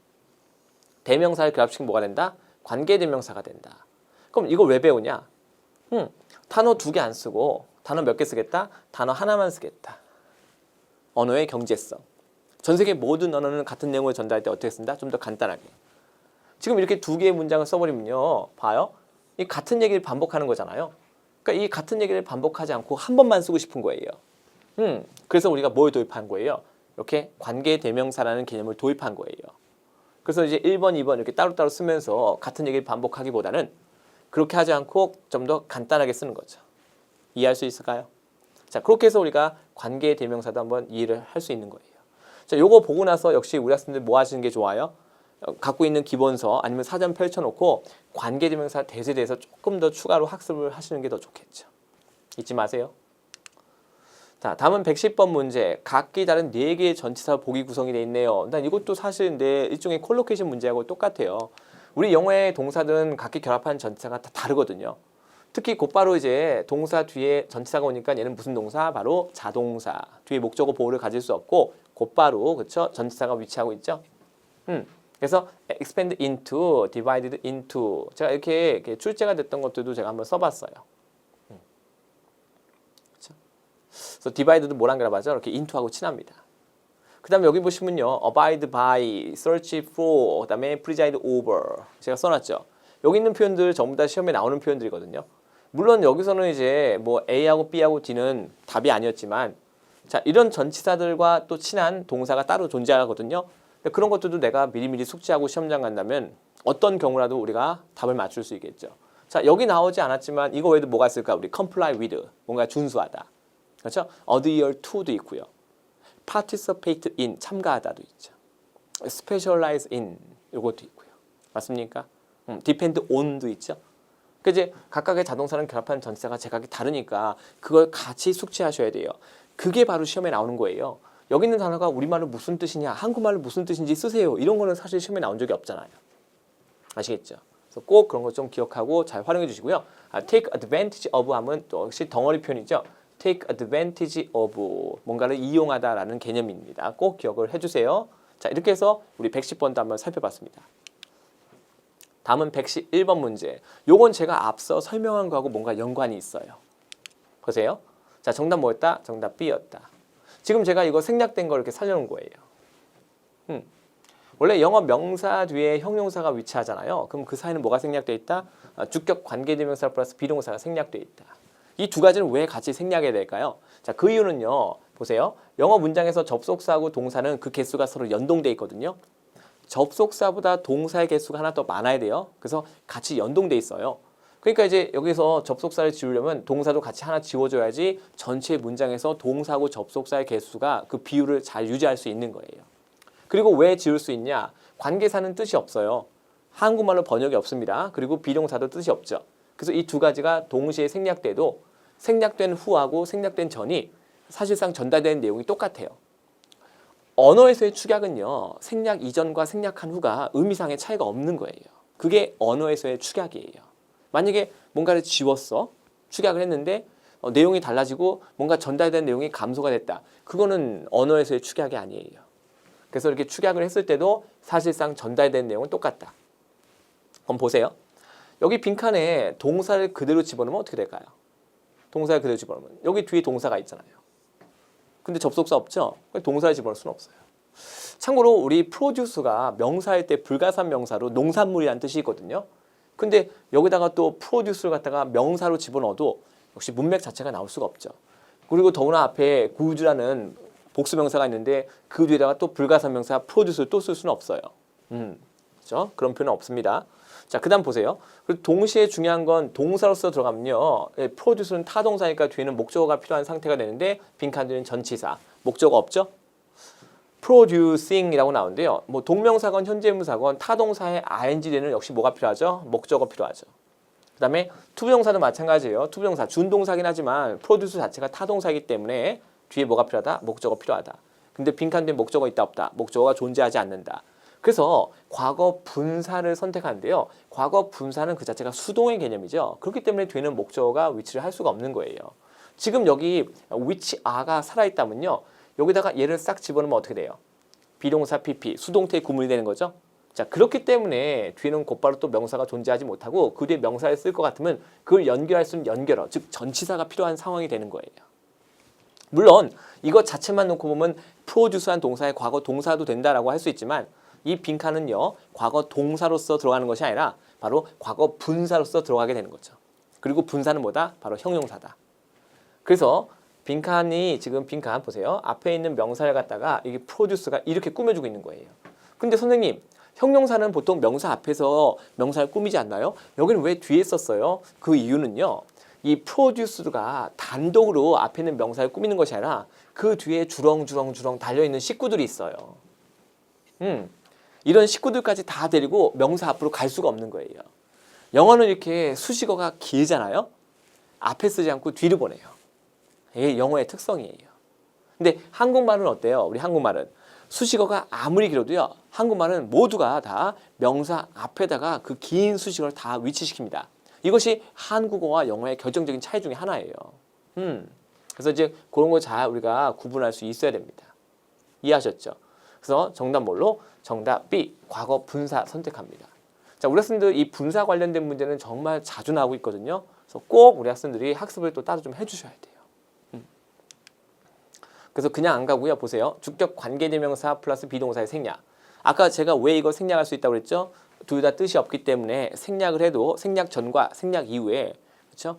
대명사를 결합시키면 뭐가 된다? 관계대명사가 된다. 그럼 이걸 왜 배우냐? 단어 2개 안 쓰고 단어 몇 개 쓰겠다? 단어 하나만 쓰겠다. 언어의 경제성. 전 세계 모든 언어는 같은 내용을 전달할 때 어떻게 쓴다? 좀 더 간단하게. 지금 이렇게 2개의 문장을 써버리면요. 봐요. 이 같은 얘기를 반복하는 거잖아요. 그러니까 이 같은 얘기를 반복하지 않고 한 번만 쓰고 싶은 거예요. 그래서 우리가 뭘 도입한 거예요? 이렇게 관계대명사라는 개념을 도입한 거예요. 그래서 이제 1번, 2번 이렇게 따로따로 쓰면서 같은 얘기를 반복하기보다는 그렇게 하지 않고 좀 더 간단하게 쓰는 거죠. 이해할 수 있을까요? 자, 그렇게 해서 우리가 관계대명사도 한번 이해를 할 수 있는 거예요. 자, 요거 보고 나서 역시 우리 학생들 뭐 하시는 게 좋아요? 갖고 있는 기본서 아니면 사전 펼쳐놓고 관계대명사 대세에 대해서 조금 더 추가로 학습을 하시는 게 더 좋겠죠. 잊지 마세요. 자, 다음은 110번 문제. 각기 다른 4개의 전치사 보기 구성이 되어 있네요. 난 이것도 사실 내 일종의 콜로케이션 문제하고 똑같아요. 우리 영어의 동사들은 각기 결합한 전치사가 다 다르거든요. 특히 곧바로 이제 동사 뒤에 전치사가 오니까 얘는 무슨 동사? 바로 자동사. 뒤에 목적어 보호를 가질 수 없고 곧바로 그쵸? 전치사가 위치하고 있죠. 그래서 expand into, divided into 제가 이렇게 출제가 됐던 것들도 제가 한번 써봤어요. 그렇죠? 그래서 divided도 뭐랑 결합하죠? 이렇게 into하고 친합니다. 그 다음에 여기 보시면요, abide by, search for, 그 다음에 preside over 제가 써놨죠. 여기 있는 표현들 전부 다 시험에 나오는 표현들이거든요. 물론 여기서는 이제 뭐 A하고 B하고 D는 답이 아니었지만, 자, 이런 전치사들과 또 친한 동사가 따로 존재하거든요. 그런 것들도 내가 미리미리 숙지하고 시험장 간다면 어떤 경우라도 우리가 답을 맞출 수 있겠죠. 자, 여기 나오지 않았지만 이거 외에도 뭐가 있을까? 우리 comply with, 뭔가 준수하다. 그렇죠? adhere to도 있고요. participate in, 참가하다도 있죠. specialize in, 이것도 있고요. 맞습니까? depend on도 있죠. 그 이제 각각의 자동사랑 결합한 전치사가 제각이 다르니까 그걸 같이 숙지하셔야 돼요. 그게 바로 시험에 나오는 거예요. 여기 있는 단어가 우리말로 무슨 뜻이냐, 한국말로 무슨 뜻인지 쓰세요. 이런 거는 사실 시험에 나온 적이 없잖아요. 아시겠죠? 그래서 꼭 그런 거 좀 기억하고 잘 활용해 주시고요. take advantage of 하면 또 역시 덩어리 표현이죠. take advantage of 뭔가를 이용하다라는 개념입니다. 꼭 기억을 해주세요. 자, 이렇게 해서 우리 110번도 한번 살펴봤습니다. 다음은 111번 문제. 요건 제가 앞서 설명한 거하고 뭔가 연관이 있어요. 보세요. 자, 정답 뭐였다? 정답 B였다. 지금 제가 이거 생략된 걸 이렇게 살려놓은 거예요. 원래 영어 명사 뒤에 형용사가 위치하잖아요. 그럼 그 사이는 뭐가 생략돼 있다? 주격 관계대명사 플러스 비동사가 생략돼 있다. 이 두 가지는 왜 같이 생략해야 될까요? 자, 그 이유는요. 보세요. 영어 문장에서 접속사하고 동사는 그 개수가 서로 연동돼 있거든요. 접속사보다 동사의 개수가 하나 더 많아야 돼요. 그래서 같이 연동돼 있어요. 그러니까 이제 여기서 접속사를 지우려면 동사도 같이 하나 지워줘야지 전체 문장에서 동사하고 접속사의 개수가 그 비율을 잘 유지할 수 있는 거예요. 그리고 왜 지울 수 있냐? 관계사는 뜻이 없어요. 한국말로 번역이 없습니다. 그리고 비동사도 뜻이 없죠. 그래서 이 두 가지가 동시에 생략돼도 생략된 후하고 생략된 전이 사실상 전달되는 내용이 똑같아요. 언어에서의 축약은요. 생략 이전과 생략한 후가 의미상의 차이가 없는 거예요. 그게 언어에서의 축약이에요. 만약에 뭔가를 지웠어. 축약을 했는데 내용이 달라지고 뭔가 전달된 내용이 감소가 됐다. 그거는 언어에서의 축약이 아니에요. 그래서 이렇게 축약을 했을 때도 사실상 전달된 내용은 똑같다. 그럼 보세요. 여기 빈칸에 동사를 그대로 집어넣으면 어떻게 될까요? 동사를 그대로 집어넣으면 여기 뒤에 동사가 있잖아요. 근데 접속사 없죠? 동사를 집어넣을 수는 없어요. 참고로 우리 프로듀스가 명사일 때 불가산 명사로 농산물이라는 뜻이 있거든요. 근데 여기다가 또 프로듀스를 갖다가 명사로 집어넣어도 역시 문맥 자체가 나올 수가 없죠. 그리고 더구나 앞에 구주라는 복수 명사가 있는데 그 뒤에다가 또 불가산 명사 프로듀스를 또 쓸 수는 없어요. 그렇죠? 그런 표현은 없습니다. 자, 그다음 보세요. 그리고 동시에 중요한 건 동사로서 들어가면요. 프로듀스는 타동사니까 뒤에는 목적어가 필요한 상태가 되는데 빈칸 뒤에는 전치사. 목적어 없죠? producing이라고 나오는데요. 뭐 동명사건 현재분사건 타동사의 ing되는 역시 뭐가 필요하죠? 목적어 필요하죠. 그다음에 투부정사도 마찬가지예요. 투부정사 준동사긴 하지만 produce 자체가 타동사이기 때문에 뒤에 뭐가 필요하다? 목적어 필요하다. 근데 빈칸 뒤에 목적어 있다 없다? 목적어가 존재하지 않는다. 그래서 과거 분사를 선택하는데요. 과거 분사는 그 자체가 수동의 개념이죠. 그렇기 때문에 뒤에는 목적어가 위치를 할 수가 없는 거예요. 지금 여기 which are가 살아있다면요. 여기다가 얘를 싹 집어넣으면 어떻게 돼요? 비동사 PP, 수동태의 구문이 되는 거죠. 자, 그렇기 때문에 뒤에는 곧바로 또 명사가 존재하지 못하고 그 뒤에 명사를 쓸 것 같으면 그걸 연결할 수 있는 연결어, 즉 전치사가 필요한 상황이 되는 거예요. 물론 이것 자체만 놓고 보면 프로듀스한 동사의 과거 동사도 된다라고 할 수 있지만 이 빈칸은요. 과거 동사로서 들어가는 것이 아니라 바로 과거 분사로서 들어가게 되는 거죠. 그리고 분사는 뭐다? 바로 형용사다. 그래서 빈칸이 지금 빈칸 보세요. 앞에 있는 명사를 갖다가 이게 프로듀스가 이렇게 꾸며주고 있는 거예요. 근데 선생님, 형용사는 보통 명사 앞에서 명사를 꾸미지 않나요? 여기는 왜 뒤에 썼어요? 그 이유는요. 이 프로듀스가 단독으로 앞에 있는 명사를 꾸미는 것이 아니라 그 뒤에 주렁주렁 달려있는 식구들이 있어요. 이런 식구들까지 다 데리고 명사 앞으로 갈 수가 없는 거예요. 영어는 이렇게 수식어가 길잖아요. 앞에 쓰지 않고 뒤로 보내요. 이게 영어의 특성이에요. 근데 한국말은 어때요? 우리 한국말은 수식어가 아무리 길어도요. 한국말은 모두가 다 명사 앞에다가 그 긴 수식어를 다 위치시킵니다. 이것이 한국어와 영어의 결정적인 차이 중에 하나예요. 그래서 이제 그런 거 잘 우리가 구분할 수 있어야 됩니다. 이해하셨죠? 그래서 정답 뭘로? 정답 B, 과거 분사 선택합니다. 자, 우리 학생들 이 분사 관련된 문제는 정말 자주 나오고 있거든요. 그래서 꼭 우리 학생들이 학습을 또 따로 좀 해주셔야 돼요. 그래서 그냥 안 가고요. 보세요. 주격 관계대명사 플러스 비동사의 생략. 아까 제가 왜 이거 생략할 수 있다고 그랬죠? 둘 다 뜻이 없기 때문에 생략을 해도 생략 전과 생략 이후에 그렇죠?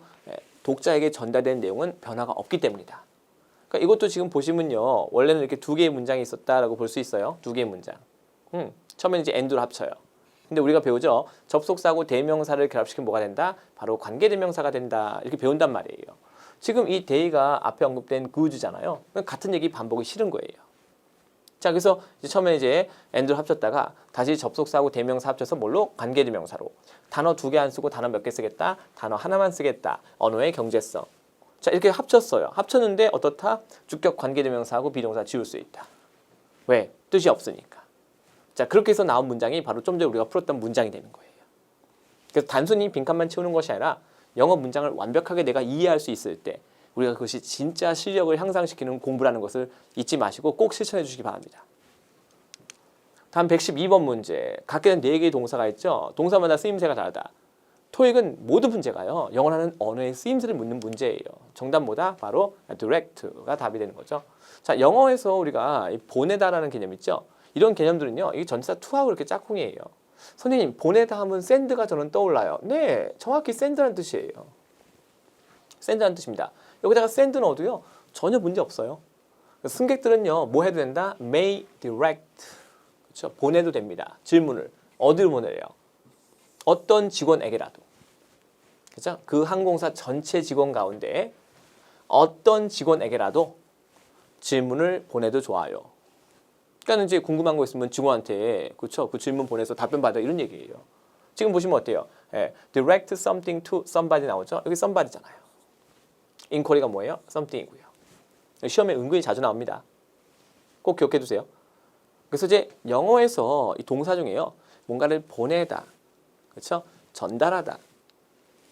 독자에게 전달된 내용은 변화가 없기 때문이다. 그러니까 이것도 지금 보시면요. 원래는 이렇게 두 개의 문장이 있었다라고 볼 수 있어요. 두 개의 문장. 처음에는 이제 and로 합쳐요. 근데 우리가 배우죠. 접속사하고 대명사를 결합시키면 뭐가 된다? 바로 관계대명사가 된다. 이렇게 배운단 말이에요. 지금 이 they가 앞에 언급된 good잖아요. 같은 얘기 반복이 싫은 거예요. 자, 그래서 이제 처음에 이제 and를 합쳤다가 다시 접속사하고 대명사 합쳐서 뭘로? 관계대명사로. 단어 2개 안 쓰고 단어 몇 개 쓰겠다? 단어 하나만 쓰겠다. 언어의 경제성. 자, 이렇게 합쳤어요. 합쳤는데 어떻다? 주격 관계대명사하고 비동사 지울 수 있다. 왜? 뜻이 없으니까. 자, 그렇게 해서 나온 문장이 바로 좀 전에 우리가 풀었던 문장이 되는 거예요. 그래서 단순히 빈칸만 채우는 것이 아니라 영어 문장을 완벽하게 내가 이해할 수 있을 때 우리가 그것이 진짜 실력을 향상시키는 공부라는 것을 잊지 마시고 꼭 실천해 주시기 바랍니다. 다음 112번 문제. 각각은 4개의 동사가 있죠. 동사마다 쓰임새가 다르다. 토익은 모든 문제가요. 영어라는 언어의 쓰임새를 묻는 문제예요. 정답 뭐다? 바로 direct가 답이 되는 거죠. 자, 영어에서 우리가 보내다라는 개념 있죠. 이런 개념들은요. 이게 전치사 to하고 이렇게 짝꿍이에요. 선생님, 보내다 하면 send가 저는 떠올라요. 네, 정확히 send라는 뜻이에요. send라는 뜻입니다. 여기다가 send 넣어도요. 전혀 문제 없어요. 승객들은요. 뭐 해도 된다? may direct. 그렇죠? 보내도 됩니다. 질문을. 어디로 보내래요? 어떤 직원에게라도. 그렇죠? 그 항공사 전체 직원 가운데 어떤 직원에게라도 질문을 보내도 좋아요. 그러니까 이제 궁금한 거 있으면 직원한테 그렇죠? 그 질문 보내서 답변 받아 이런 얘기예요. 지금 보시면 어때요? 예, direct something to somebody 나오죠? 여기 somebody잖아요. inquiry가 뭐예요? something이고요. 시험에 은근히 자주 나옵니다. 꼭 기억해 두세요. 그래서 이제 영어에서 이 동사 중에요. 뭔가를 보내다, 그렇죠? 전달하다,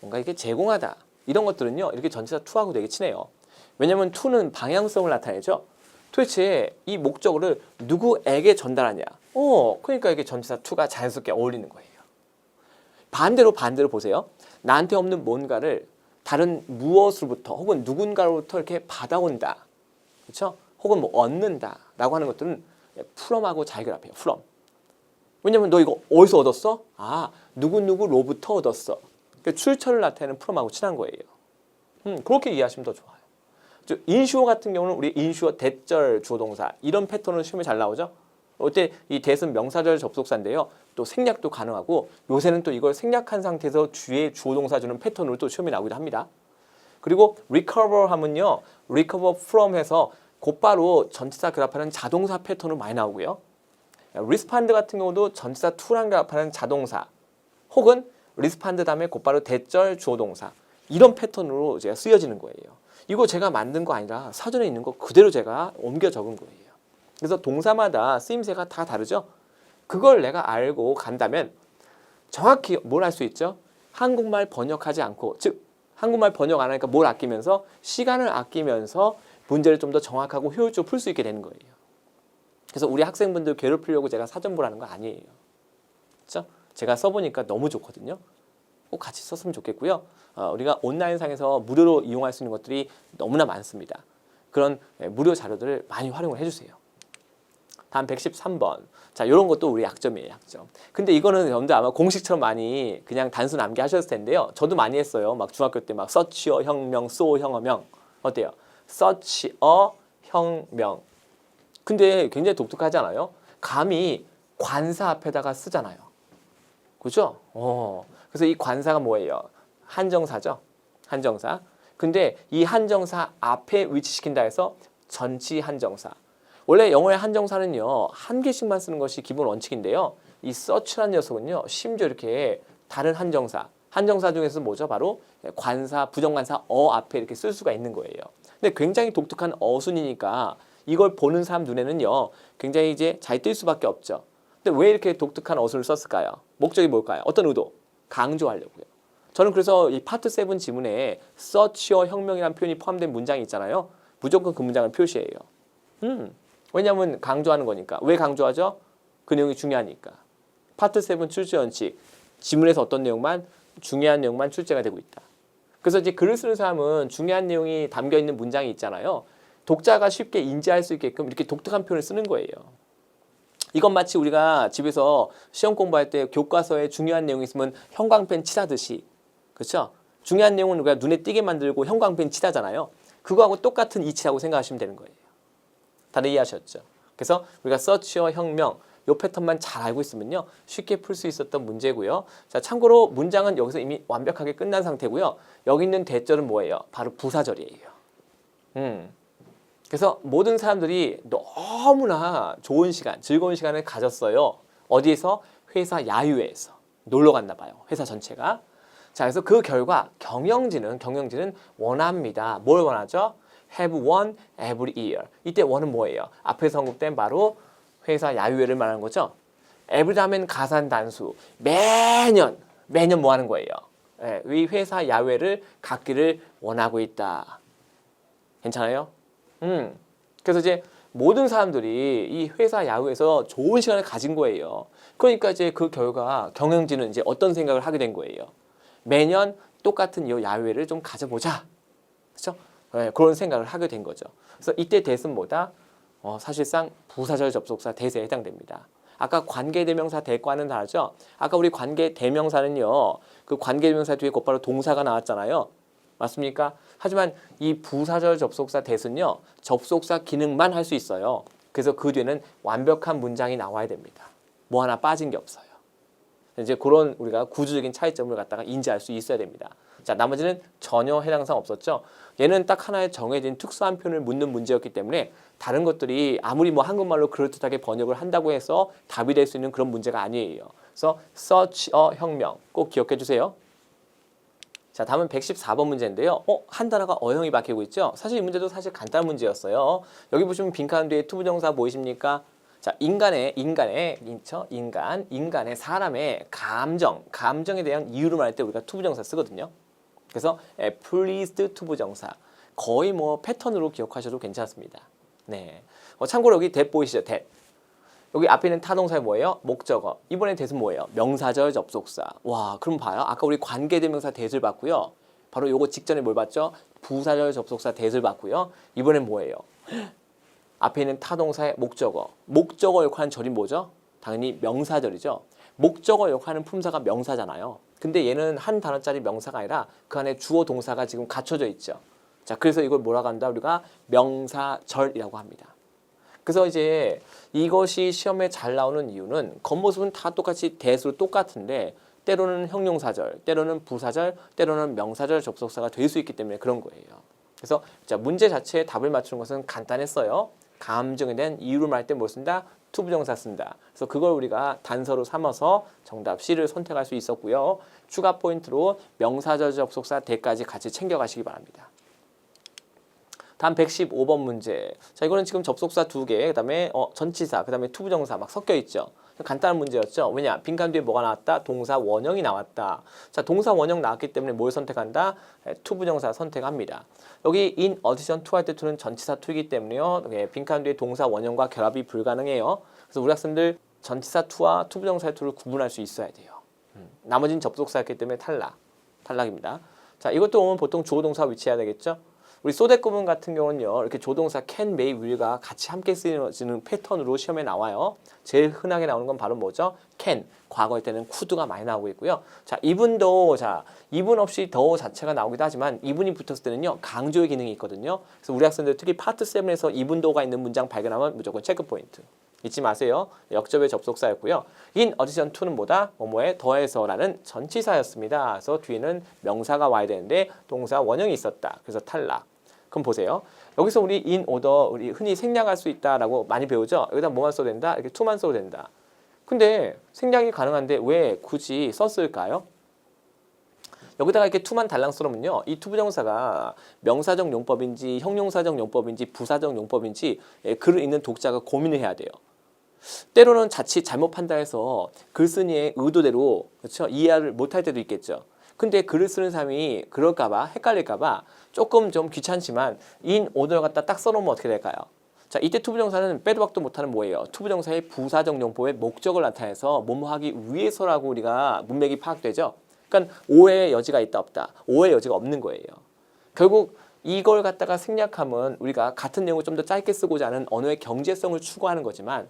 뭔가 이렇게 제공하다 이런 것들은요. 이렇게 전치사 to하고 되게 친해요. 왜냐하면 to는 방향성을 나타내죠. 도대체 이 목적어를 누구에게 전달하냐? 그러니까 이게 전치사 to가 자연스럽게 어울리는 거예요. 반대로 보세요. 나한테 없는 뭔가를 다른 무엇으로부터 혹은 누군가로부터 이렇게 받아온다. 그렇죠? 혹은 뭐 얻는다라고 하는 것들은 from하고 잘 결합해요. from. 왜냐면 너 이거 어디서 얻었어? 아, 누구누구로부터 얻었어. 그러니까 출처를 나타내는 from하고 친한 거예요. 그렇게 이해하시면 더 좋아요. 인슈어 같은 경우는 우리 인슈어 대절 주어 동사 이런 패턴은 시험에 잘 나오죠. 이때 이 대은 명사절 접속사인데요. 또 생략도 가능하고 요새는 또 이걸 생략한 상태에서 뒤에 주어 동사 주는 패턴으로 또 시험에 나오기도 합니다. 그리고 recover 하면요. recover from 해서 곧바로 전치사 결합하는 자동사 패턴으로 많이 나오고요. respond 같은 경우도 전치사 to랑 결합하는 자동사 혹은 respond 다음에 곧바로 대절 주어 동사 이런 패턴으로 이제 쓰여지는 거예요. 이거 제가 만든 거 아니라 사전에 있는 거 그대로 제가 옮겨 적은 거예요. 그래서 동사마다 쓰임새가 다 다르죠. 그걸 내가 알고 간다면 정확히 뭘 할 수 있죠? 한국말 번역하지 않고 즉 한국말 번역 안 하니까 뭘 아끼면서 시간을 아끼면서 문제를 좀 더 정확하고 효율적으로 풀 수 있게 되는 거예요. 그래서 우리 학생분들 괴롭히려고 제가 사전 보라는 거 아니에요. 그렇죠? 제가 써보니까 너무 좋거든요. 꼭 같이 썼으면 좋겠고요. 우리가 온라인상에서 무료로 이용할 수 있는 것들이 너무나 많습니다. 그런 무료 자료들을 많이 활용을 해주세요. 다음 113번. 자, 이런 것도 우리 약점이에요, 약점. 근데 이거는 여러분들 아마 공식처럼 많이 그냥 단순 암기하셨을 텐데요. 저도 많이 했어요. 막 중학교 때 막 서치어 혁명, 소 혁명. 어때요? 서치어 혁명. 근데 굉장히 독특하지 않아요? 감히 관사 앞에다가 쓰잖아요. 그죠? 그래서 이 관사가 뭐예요? 한정사죠. 한정사. 근데 이 한정사 앞에 위치시킨다 해서 전치 한정사. 원래 영어의 한정사는요. 한 개씩만 쓰는 것이 기본 원칙인데요. 이 search라는 녀석은요. 심지어 이렇게 다른 한정사. 한정사 중에서 뭐죠? 바로 관사, 부정관사 앞에 이렇게 쓸 수가 있는 거예요. 근데 굉장히 독특한 어순이니까 이걸 보는 사람 눈에는요. 굉장히 이제 잘 뜰 수밖에 없죠. 근데 왜 이렇게 독특한 어순을 썼을까요? 목적이 뭘까요? 어떤 의도? 강조하려고요. 저는 그래서 이 파트 7 지문에 서치어 혁명이라는 표현이 포함된 문장이 있잖아요. 무조건 그 문장을 표시해요. 왜냐하면 강조하는 거니까. 왜 강조하죠? 그 내용이 중요하니까. 파트 7 출제 원칙. 지문에서 어떤 내용만 중요한 내용만 출제가 되고 있다. 그래서 이제 글을 쓰는 사람은 중요한 내용이 담겨 있는 문장이 있잖아요. 독자가 쉽게 인지할 수 있게끔 이렇게 독특한 표현을 쓰는 거예요. 이건 마치 우리가 집에서 시험 공부할 때 교과서에 중요한 내용이 있으면 형광펜 칠하듯이, 그렇죠? 중요한 내용은 우리가 눈에 띄게 만들고 형광펜 칠하잖아요. 그거하고 똑같은 이치라고 생각하시면 되는 거예요. 다들 이해하셨죠? 그래서 우리가 서치어 혁명 요 패턴만 잘 알고 있으면요 쉽게 풀 수 있었던 문제고요. 자, 참고로 문장은 여기서 이미 완벽하게 끝난 상태고요. 여기 있는 대절은 뭐예요? 바로 부사절이에요. 그래서 모든 사람들이 너무나 좋은 시간, 즐거운 시간을 가졌어요. 어디에서? 회사 야유회에서 놀러 갔나 봐요. 회사 전체가. 자, 그래서 그 결과 경영진은 원합니다. 뭘 원하죠? Have one every year. 이때 one은 뭐예요? 앞에서 언급된 바로 회사 야유회를 말하는 거죠. every 하면 가산 단수. 매년 뭐 하는 거예요? 예, 이 회사 야유회를 갖기를 원하고 있다. 괜찮아요? 그래서 이제 모든 사람들이 이 회사 야후에서 좋은 시간을 가진 거예요. 그러니까 이제 그 결과 경영진은 이제 어떤 생각을 하게 된 거예요. 매년 똑같은 이 야외를 좀 가져보자. 그렇죠? 네, 그런 생각을 하게 된 거죠. 그래서 이때 대은 뭐다? 사실상 부사절 접속사 대세에 해당됩니다. 아까 관계대명사 대과는 다르죠? 아까 우리 관계대명사는요. 그 관계대명사 뒤에 곧바로 동사가 나왔잖아요. 맞습니까? 하지만 이 부사절 접속사 대는요. 접속사 기능만 할 수 있어요. 그래서 그 뒤에는 완벽한 문장이 나와야 됩니다. 뭐 하나 빠진 게 없어요. 이제 그런 우리가 구조적인 차이점을 갖다가 인지할 수 있어야 됩니다. 자, 나머지는 전혀 해당사항 없었죠. 얘는 딱 하나의 정해진 특수한 표현을 묻는 문제였기 때문에 다른 것들이 아무리 뭐 한국말로 그럴듯하게 번역을 한다고 해서 답이 될 수 있는 그런 문제가 아니에요. 그래서 such a 혁명 꼭 기억해 주세요. 자, 다음은 114번 문제인데요. 한 단어가 어형이 박히고 있죠. 사실 이 문제도 사실 간단한 문제였어요. 여기 보시면 빈칸 뒤에 투부정사 보이십니까? 자, 인간의 사람의 감정에 대한 이유를 말할 때 우리가 투부정사 쓰거든요. 그래서 pleased 투부정사 거의 뭐 패턴으로 기억하셔도 괜찮습니다. 네. 참고로 여기 that 보이시죠? that. 여기 앞에 있는 타동사의 뭐예요? 목적어. 이번에 that은 뭐예요? 명사절 접속사. 와, 그럼 봐요. 아까 우리 관계대명사 that을 봤고요. 바로 요거 직전에 뭘 봤죠? 부사절 접속사 that을 봤고요. 이번엔 뭐예요? 앞에 있는 타동사의 목적어. 목적어 역할하는 절이 뭐죠? 당연히 명사절이죠. 목적어 역할하는 품사가 명사잖아요. 근데 얘는 한 단어짜리 명사가 아니라 그 안에 주어 동사가 지금 갖춰져 있죠. 자, 그래서 이걸 뭐라고 한다? 우리가 명사절이라고 합니다. 그래서 이제 이것이 시험에 잘 나오는 이유는 겉모습은 다 똑같이 대수로 똑같은데 때로는 형용사절, 때로는 부사절, 때로는 명사절 접속사가 될 수 있기 때문에 그런 거예요. 그래서 자, 문제 자체에 답을 맞추는 것은 간단했어요. 감정에 대한 이유를 말할 때 뭘 쓴다? 투부정사 쓴다. 그래서 그걸 우리가 단서로 삼아서 정답 C를 선택할 수 있었고요. 추가 포인트로 명사절 접속사 대까지 같이 챙겨가시기 바랍니다. 다음 115번 문제. 자, 이거는 지금 접속사 2개, 그다음에 전치사, 그다음에 투부정사 막 섞여 있죠. 간단한 문제였죠. 왜냐? 빈칸 뒤에 뭐가 나왔다? 동사 원형이 나왔다. 자, 동사 원형 나왔기 때문에 뭘 선택한다? 투부정사 선택합니다. 여기 in addition to 할 때 to는 전치사 to이기 때문에요. 빈칸 뒤에 동사 원형과 결합이 불가능해요. 그래서 우리 학생들 전치사 to와 투부정사 to를 구분할 수 있어야 돼요. 나머지는 접속사였기 때문에 탈락입니다. 자, 이것도 오면 보통 주어 동사 위치해야 되겠죠? 우리 소대구문 같은 경우는요. 이렇게 조동사 can, may, will가 같이 함께 쓰여지는 패턴으로 시험에 나와요. 제일 흔하게 나오는 건 바로 뭐죠? can. 과거일 때는 could가 많이 나오고 있고요. 자, 이분도 이분 없이 더 자체가 나오기도 하지만 이분이 붙었을 때는요. 강조의 기능이 있거든요. 그래서 우리 학생들 특히 파트 7에서 이분도가 있는 문장 발견하면 무조건 체크 포인트. 잊지 마세요. 역접의 접속사였고요. in addition to는 뭐다? 뭐뭐에 더해서라는 전치사였습니다. 그래서 뒤에는 명사가 와야 되는데 동사 원형이 있었다. 그래서 탈락. 그럼 보세요. 여기서 우리 in order 우리 흔히 생략할 수 있다라고 많이 배우죠. 여기다 뭐만 써도 된다? 이렇게 to만 써도 된다. 근데 생략이 가능한데 왜 굳이 썼을까요? 여기다가 이렇게 to만 달랑 써놓으면요. 이 투부정사가 명사적 용법인지 형용사적 용법인지 부사적 용법인지 글을 읽는 독자가 고민을 해야 돼요. 때로는 자칫 잘못 판단해서 글쓴이의 의도대로 그렇죠? 이해를 못할 때도 있겠죠. 근데 글을 쓰는 사람이 그럴까봐 헷갈릴까봐 조금 좀 귀찮지만 in order 갖다 딱 써놓으면 어떻게 될까요? 자, 이때 투부정사는 빼도 박도 못하는 뭐예요? 투부정사의 부사적 용법의 목적을 나타내서 뭐뭐하기 위해서라고 우리가 문맥이 파악되죠. 그러니까 오해의 여지가 있다 없다. 오해의 여지가 없는 거예요. 결국 이걸 갖다가 생략하면 우리가 같은 내용을 좀 더 짧게 쓰고자 하는 언어의 경제성을 추구하는 거지만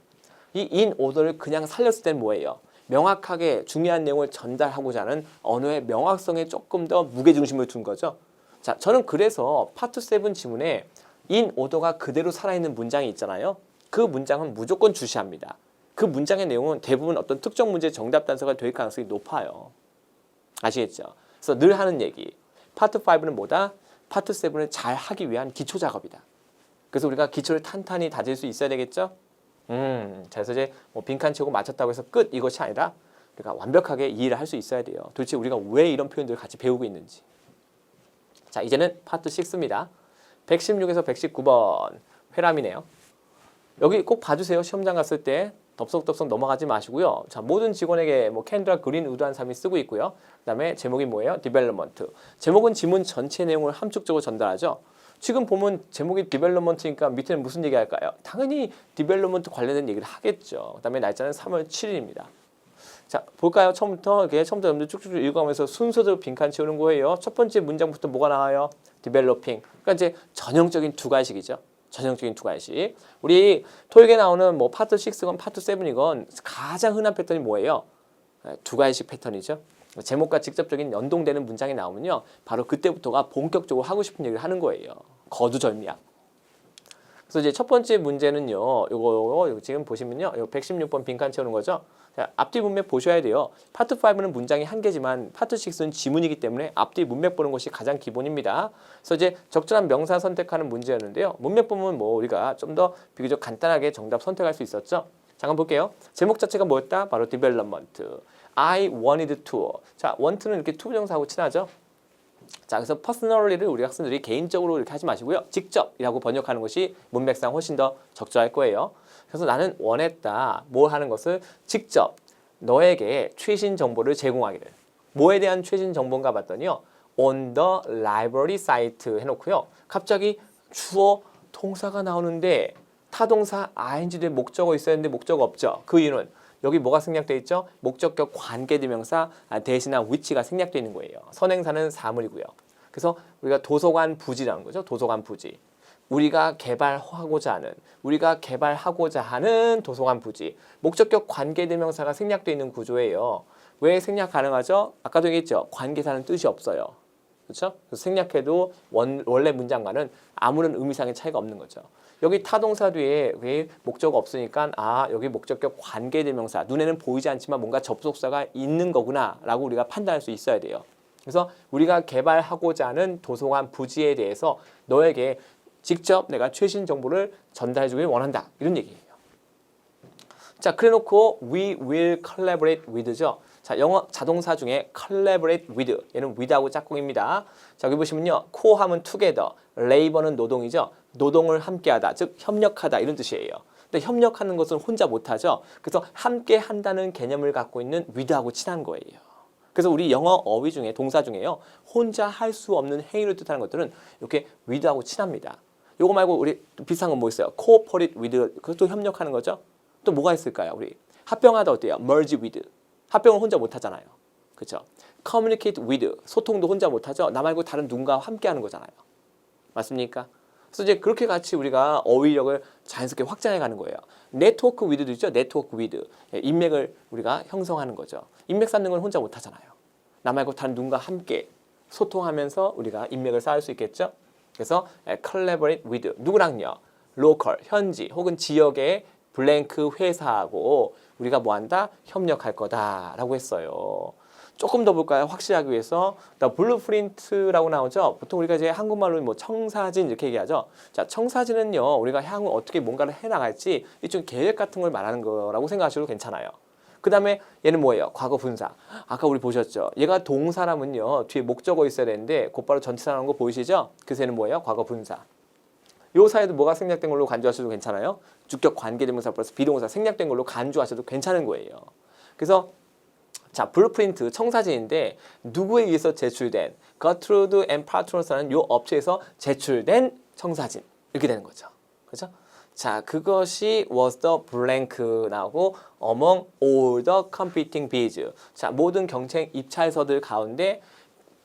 이 in order를 그냥 살렸을 때는 뭐예요? 명확하게 중요한 내용을 전달하고자 하는 언어의 명확성에 조금 더 무게중심을 둔 거죠. 자, 저는 그래서 파트 7 지문에 in order가 그대로 살아있는 문장이 있잖아요. 그 문장은 무조건 주시합니다. 그 문장의 내용은 대부분 어떤 특정 문제의 정답 단서가 될 가능성이 높아요. 아시겠죠? 그래서 늘 하는 얘기. 파트 5는 뭐다? 파트 7을 잘 하기 위한 기초 작업이다. 그래서 우리가 기초를 탄탄히 다질 수 있어야 되겠죠. 자, 그래서 이제 뭐 빈칸 채우고 맞췄다고 해서 끝 이것이 아니라 우리가 완벽하게 이해를 할 수 있어야 돼요. 도대체 우리가 왜 이런 표현들을 같이 배우고 있는지. 자, 이제는 파트 6입니다. 116에서 119번 회람이네요. 여기 꼭 봐주세요. 시험장 갔을 때 덥석덥석 넘어가지 마시고요. 자, 모든 직원에게 뭐 캔드라 그린 우드한 삶이 쓰고 있고요. 그다음에 제목이 뭐예요? 디벨롭먼트. 제목은 지문 전체 내용을 함축적으로 전달하죠. 지금 보면 제목이 디벨롭먼트니까 밑에는 무슨 얘기 할까요? 당연히 디벨롭먼트 관련된 얘기를 하겠죠. 그다음에 날짜는 3월 7일입니다. 자, 볼까요? 처음부터 여러분들 쭉쭉 읽어가면서 순서대로 빈칸 채우는 거예요. 첫 번째 문장부터 뭐가 나와요? 디벨로핑. 그러니까 이제 전형적인 두 가지식이죠. 전형적인 두 가지식. 우리 토익에 나오는 뭐 파트 6건 파트 7이건 가장 흔한 패턴이 뭐예요? 두 가지식 패턴이죠. 제목과 직접적인 연동되는 문장이 나오면요, 바로 그때부터가 본격적으로 하고 싶은 얘기를 하는 거예요. 거두절미하고. 그래서 이제 첫 번째 문제는요, 요거 지금 보시면요, 요 116번 빈칸 채우는 거죠. 자, 앞뒤 문맥 보셔야 돼요. 파트 5는 문장이 한 개지만 파트 6는 지문이기 때문에 앞뒤 문맥 보는 것이 가장 기본입니다. 그래서 이제 적절한 명사 선택하는 문제였는데요. 문맥 보면 뭐 우리가 좀 더 비교적 간단하게 정답 선택할 수 있었죠. 잠깐 볼게요. 제목 자체가 뭐였다? 바로 development. I wanted to. 자, want는 이렇게 to 부정사하고 친하죠. 자, 그래서 personally를 우리 학생들이 개인적으로 이렇게 하지 마시고요. 직접이라고 번역하는 것이 문맥상 훨씬 더 적절할 거예요. 그래서 나는 원했다. 뭘 하는 것을 직접 너에게 최신 정보를 제공하기를. 뭐에 대한 최신 정보인가 봤더니요. on the library site 해놓고요. 갑자기 주어 동사가 나오는데 타동사 ing 뒤에 목적어 있어야 하는데 목적어 없죠. 그 이유는 여기 뭐가 생략되어 있죠? 목적격 관계대명사 대신한 which가 생략되어 있는 거예요. 선행사는 사물이고요. 그래서 우리가 도서관 부지라는 거죠. 도서관 부지. 우리가 개발하고자 하는 도서관 부지. 목적격 관계대명사가 생략되어 있는 구조예요. 왜 생략 가능하죠? 아까도 얘기했죠. 관계사는 뜻이 없어요. 그렇죠? 그래서 생략해도 원래 문장과는 아무런 의미상의 차이가 없는 거죠. 여기 타동사 뒤에 왜 목적어 없으니까 여기 목적격 관계대명사 눈에는 보이지 않지만 뭔가 접속사가 있는 거구나 라고 우리가 판단할 수 있어야 돼요. 그래서 우리가 개발하고자 하는 도서관 부지에 대해서 너에게 직접 내가 최신 정보를 전달해 주길 원한다. 이런 얘기예요. 자, 그래놓고 we will collaborate with죠. 자, 영어 자동사 중에 collaborate with, 얘는 with하고 짝꿍입니다. 자, 여기 보시면요. co하면 together, labor는 노동이죠. 노동을 함께하다, 즉 협력하다 이런 뜻이에요. 근데 협력하는 것은 혼자 못하죠. 그래서 함께 한다는 개념을 갖고 있는 with하고 친한 거예요. 그래서 우리 영어 어휘 중에 동사 중에요. 혼자 할 수 없는 행위를 뜻하는 것들은 이렇게 with하고 친합니다. 요거 말고 우리 비슷한 건 뭐 있어요? cooperate with, 그것도 협력하는 거죠. 또 뭐가 있을까요? 우리 합병하다 어때요? merge with. 합병을 혼자 못하잖아요. 그렇죠? communicate with. 소통도 혼자 못하죠. 나 말고 다른 누군가와 함께하는 거잖아요. 맞습니까? 그래서 이제 그렇게 같이 우리가 어휘력을 자연스럽게 확장해가는 거예요. network with도 있죠. network with. 인맥을 우리가 형성하는 거죠. 인맥 쌓는 건 혼자 못하잖아요. 나 말고 다른 누군가와 함께 소통하면서 우리가 인맥을 쌓을 수 있겠죠. 그래서 collaborate with. 누구랑요? local, 현지 혹은 지역의 블랭크 회사하고 우리가 뭐한다? 협력할 거다라고 했어요. 조금 더 볼까요? 확실하기 위해서 블루프린트라고 나오죠. 보통 우리가 이제 한국말로 뭐 청사진 이렇게 얘기하죠. 자, 청사진은요. 우리가 향후 어떻게 뭔가를 해나갈지 이쪽 계획 같은 걸 말하는 거라고 생각하셔도 괜찮아요. 그 다음에 얘는 뭐예요? 과거 분사. 아까 우리 보셨죠? 얘가 동사라면요. 뒤에 목적어 있어야 되는데 곧바로 전치사 나오는 거 보이시죠? 그래서 얘는 뭐예요? 과거 분사. 요 사이에도 뭐가 생략된 걸로 간주하셔도 괜찮아요. 주격 관계대명사 플러스 비동사 생략된 걸로 간주하셔도 괜찮은 거예요. 그래서 자, 블루프린트 청사진인데 누구에 의해서 제출된 거트루드 앤 파트너스라는 요 업체에서 제출된 청사진 이렇게 되는 거죠. 그렇죠? 자, 그것이 was the blank 나오고 among all the competing bids. 자, 모든 경쟁 입찰서들 가운데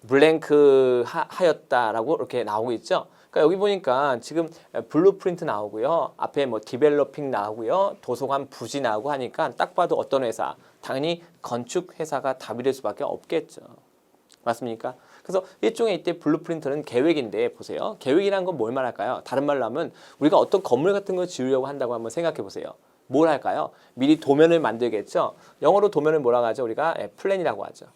블랭크 하였다라고 이렇게 나오고 있죠. 그러니까 여기 보니까 지금 블루프린트 나오고요. 앞에 뭐 디벨로핑 나오고요. 도서관 부지 나오고 하니까 딱 봐도 어떤 회사? 당연히 건축 회사가 답이 될 수밖에 없겠죠. 맞습니까? 그래서 일종의 이때 블루프린트는 계획인데 보세요. 계획이라는 건 뭘 말할까요? 다른 말로 하면 우리가 어떤 건물 같은 걸 지으려고 한다고 한번 생각해 보세요. 뭘 할까요? 미리 도면을 만들겠죠. 영어로 도면을 뭐라고 하죠? 우리가 플랜이라고 하죠.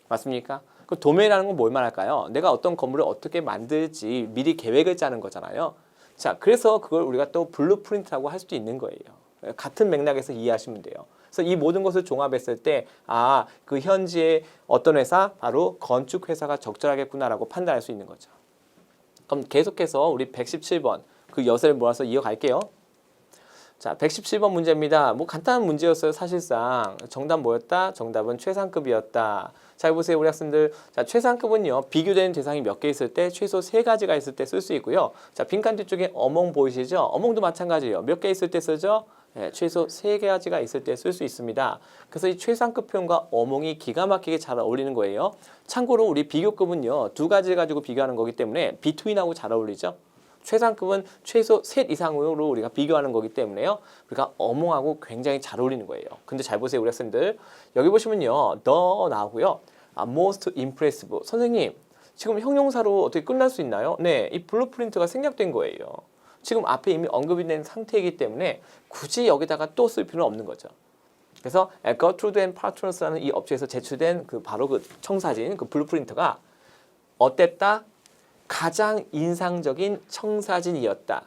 맞습니까? 그 도면이라는 건 뭘 말할까요? 내가 어떤 건물을 어떻게 만들지 미리 계획을 짜는 거잖아요. 자, 그래서 그걸 우리가 또 블루프린트라고 할 수도 있는 거예요. 같은 맥락에서 이해하시면 돼요. 그래서 이 모든 것을 종합했을 때, 아, 그 현지의 어떤 회사, 바로 건축 회사가 적절하겠구나라고 판단할 수 있는 거죠. 그럼 계속해서 우리 117번 그 엿을 모아서 이어갈게요. 자, 117번 문제입니다. 뭐 간단한 문제였어요. 사실상 정답 뭐였다? 정답은 최상급이었다. 잘 보세요, 우리 학생들. 자, 최상급은요, 비교되는 대상이 몇 개 있을 때 최소 3가지가 있을 때 쓸 수 있고요. 자, 빈칸 뒤쪽에 어몽 보이시죠? 어몽도 마찬가지예요. 몇 개 있을 때 쓰죠? 네, 최소 3가지가 있을 때 쓸 수 있습니다. 그래서 이 최상급 표현과 어몽이 기가 막히게 잘 어울리는 거예요. 참고로 우리 비교급은요, 2가지 가지고 비교하는 거기 때문에 between하고 잘 어울리죠. 최상급은 최소 셋 이상으로 우리가 비교하는 거기 때문에요. 우리가 어몽하고 굉장히 잘 어울리는 거예요. 근데 잘 보세요, 우리 학생들. 여기 보시면요, the 나오고요. most impressive. 선생님, 지금 형용사로 어떻게 끝날 수 있나요? 네, 이 블루프린트가 생략된 거예요. 지금 앞에 이미 언급이 된 상태이기 때문에 굳이 여기다가 또 쓸 필요는 없는 거죠. 그래서 Gertrude and Partners라는 이 업체에서 제출된 그 바로 그 청사진, 그 블루프린트가 어땠다? 가장 인상적인 청사진이었다.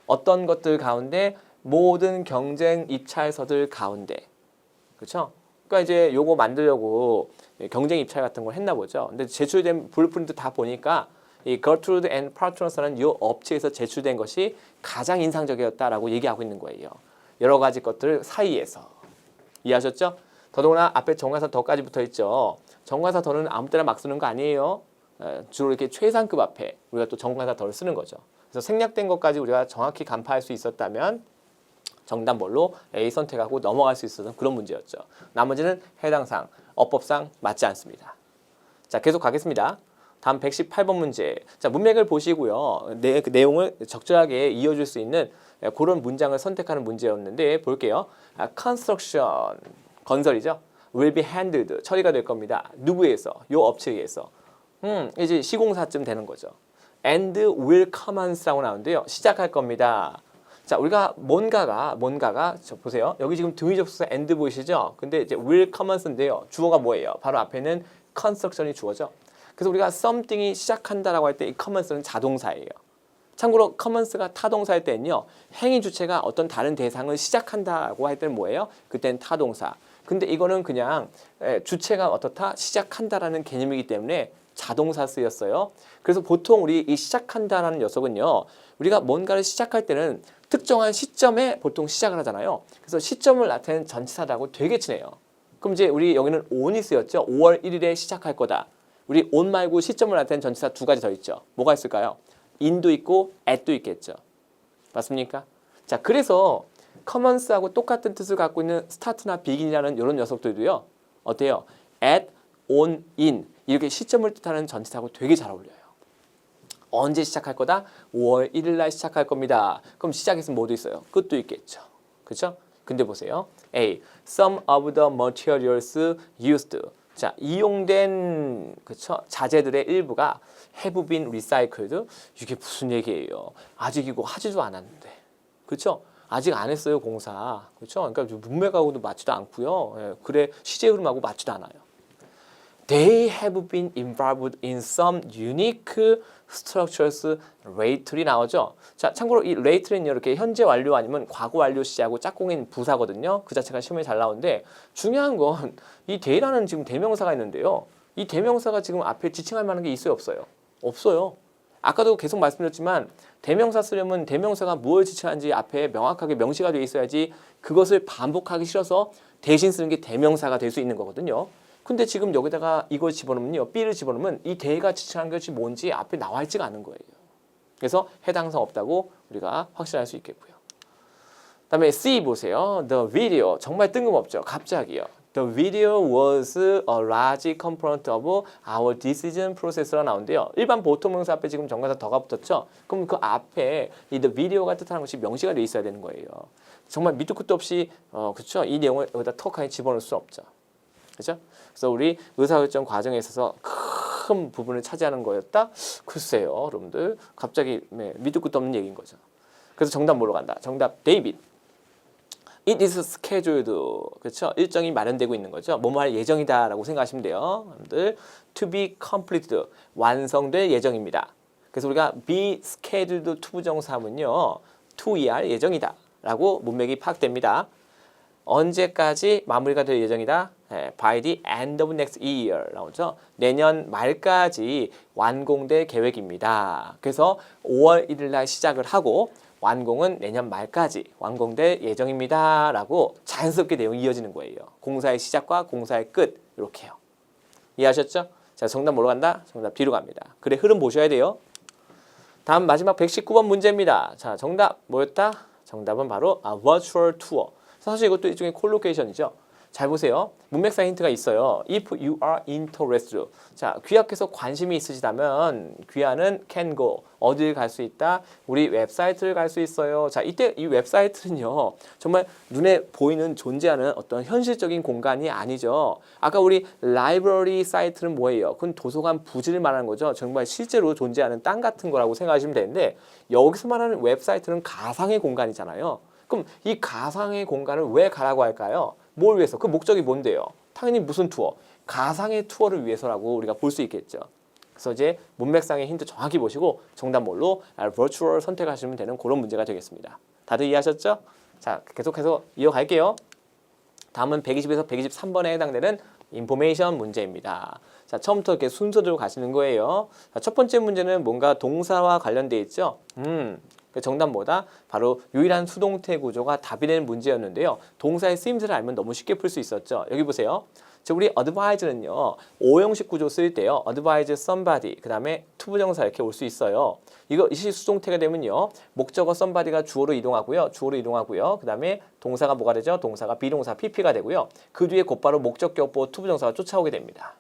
어떤 것들 가운데 모든 경쟁 입찰서들 가운데. 그렇죠? 그러니까 이제 요거 만들려고 경쟁 입찰 같은 걸 했나 보죠. 근데 제출된 블루프린트 다 보니까 이 Gertrude and Partners라는 이 업체에서 제출된 것이 가장 인상적이었다라고 얘기하고 있는 거예요. 여러 가지 것들 사이에서. 이해하셨죠? 더더구나 앞에 정관사 더까지 붙어 있죠. 정관사 더는 아무 때나 막 쓰는 거 아니에요. 주로 이렇게 최상급 앞에 우리가 또 정관사 더를 쓰는 거죠. 그래서 생략된 것까지 우리가 정확히 간파할 수 있었다면 정답 뭘로 A 선택하고 넘어갈 수 있었던 그런 문제였죠. 나머지는 해당상, 어법상 맞지 않습니다. 자, 계속 가겠습니다. 다음 118번 문제. 자, 문맥을 보시고요. 그 내용을 적절하게 이어줄 수 있는 그런 문장을 선택하는 문제였는데 볼게요. construction, 건설이죠. will be handled, 처리가 될 겁니다. 누구에서? 요 업체에 의해서. 이제 시공사쯤 되는 거죠. and will commence라고 나오는데요. 시작할 겁니다. 자, 우리가 뭔가가 보세요. 여기 지금 등위 접속사 and 보이시죠? 근데 이제 will commence인데요. 주어가 뭐예요? 바로 앞에는 construction이 주어죠. 그래서 우리가 something이 시작한다라고 할 때 이 commence는 자동사예요. 참고로 commence가 타동사일 때는요. 행위 주체가 어떤 다른 대상을 시작한다고 할 때는 뭐예요? 그때는 타동사. 근데 이거는 그냥 주체가 어떻다? 시작한다라는 개념이기 때문에 자동사 쓰였어요. 그래서 보통 우리 이 시작한다라는 녀석은요. 우리가 뭔가를 시작할 때는 특정한 시점에 보통 시작을 하잖아요. 그래서 시점을 나타내는 전치사라고 되게 친해요. 그럼 이제 우리 여기는 on이 쓰였죠. 5월 1일에 시작할 거다. 우리 on 말고 시점을 나타내는 전치사 2가지 더 있죠. 뭐가 있을까요? in도 있고 at도 있겠죠. 맞습니까? 자, 그래서 commence하고 똑같은 뜻을 갖고 있는 start나 begin이라는 이런 녀석들도요. 어때요? at, on, in 이렇게 시점을 뜻하는 전치사하고 되게 잘 어울려요. 언제 시작할 거다? 5월 1일 날 시작할 겁니다. 그럼 시작에서 뭐도 있어요? 끝도 있겠죠. 그렇죠? 근데 보세요. A. Some of the materials used. 자, 이용된 그쵸? 자재들의 일부가 have been recycled. 이게 무슨 얘기예요? 아직 이거 하지도 않았는데. 그렇죠? 아직 안 했어요, 공사. 그렇죠? 그러니까 문맥하고도 맞지도 않고요. 예, 그래 시제 흐름하고 맞지도 않아요. They have been involved in some unique structures lately 나오죠. 자, 참고로 이 lately는 이렇게 현재 완료 아니면 과거 완료 시제하고 짝꿍인 부사거든요. 그 자체가 시험에 잘 나오는데 중요한 건 이 they라는 지금 대명사가 있는데요. 이 대명사가 지금 앞에 지칭할 만한 게 있어요, 없어요? 없어요. 아까도 계속 말씀드렸지만 대명사 쓰려면 대명사가 무엇을 지칭하는지 앞에 명확하게 명시가 되어 있어야지 그것을 반복하기 싫어서 대신 쓰는 게 대명사가 될 수 있는 거거든요. 근데 지금 여기다가 이걸 집어넣으면요. B를 집어넣으면 이 대가 지칭한 것이 뭔지 앞에 나와 있지가 않은 거예요. 그래서 해당사 없다고 우리가 확실할 수 있겠고요. 다음에 C 보세요. The video. 정말 뜬금없죠. 갑자기요. The video was a large component of our decision process라 나오는데요. 일반 보통명사 앞에 지금 정관사 더가 붙었죠. 그럼 그 앞에 이 the video가 뜻하는 것이 명시가 돼 있어야 되는 거예요. 정말 밑도 끝도 없이 그렇죠. 이 내용을 여기다 턱하게 집어넣을 수 없죠. 그렇죠? 그래서 우리 의사결정 과정에 있어서 큰 부분을 차지하는 거였다? 글쎄요, 여러분들. 갑자기 밑도 끝도 없는 얘기인 거죠. 그래서 정답 뭐로 간다? 정답 데이빗. It is scheduled. 그렇죠? 일정이 마련되고 있는 거죠. 뭐뭐 할 예정이다라고 생각하시면 돼요. 여러분들. To be completed. 완성될 예정입니다. 그래서 우리가 be scheduled to 부정사하면요. to 예정이다 라고 문맥이 파악됩니다. 언제까지 마무리가 될 예정이다? by the end of next year 나오죠. 내년 말까지 완공될 계획입니다. 그래서 5월 1일 날 시작을 하고 완공은 내년 말까지 완공될 예정입니다 라고 자연스럽게 내용이 이어지는 거예요. 공사의 시작과 공사의 끝 이렇게요. 이해하셨죠? 자, 정답 뭐로 간다? 정답 뒤로 갑니다. 그래 흐름 보셔야 돼요. 다음 마지막 119번 문제입니다. 자, 정답 뭐였다? 정답은 바로 virtual tour. 사실 이것도 일종의 콜로케이션이죠. 잘 보세요. 문맥상 힌트가 있어요. If you are interested. 자, 귀하께서 관심이 있으시다면 귀하는 can go. 어딜 갈 수 있다? 우리 웹사이트를 갈 수 있어요. 자, 이때 이 웹사이트는요. 정말 눈에 보이는 존재하는 어떤 현실적인 공간이 아니죠. 아까 우리 라이브러리 사이트는 뭐예요? 그건 도서관 부지를 말하는 거죠. 정말 실제로 존재하는 땅 같은 거라고 생각하시면 되는데 여기서 말하는 웹사이트는 가상의 공간이잖아요. 그럼 이 가상의 공간을 왜 가라고 할까요? 뭘 위해서? 그 목적이 뭔데요? 당연히 무슨 투어? 가상의 투어를 위해서라고 우리가 볼 수 있겠죠. 그래서 이제 문맥상의 힌트 정확히 보시고 정답 뭘로? virtual 선택하시면 되는 그런 문제가 되겠습니다. 다들 이해하셨죠? 자, 계속해서 이어갈게요. 다음은 120에서 123번에 해당되는 인포메이션 문제입니다. 자, 처음부터 이렇게 순서대로 가시는 거예요. 자, 첫 번째 문제는 뭔가 동사와 관련돼 있죠. 정답 뭐다? 바로 유일한 수동태 구조가 답이 되는 문제였는데요. 동사의 쓰임새를 알면 너무 쉽게 풀 수 있었죠. 여기 보세요. 우리 advise는요. 5형식 구조 쓸 때요. advise somebody, 그 다음에 투부정사 이렇게 올 수 있어요. 이것이 수동태가 되면요. 목적어 somebody가 주어로 이동하고요. 그 다음에 동사가 뭐가 되죠? 동사가 비동사 pp가 되고요. 그 뒤에 곧바로 목적격보 투부정사가 쫓아오게 됩니다.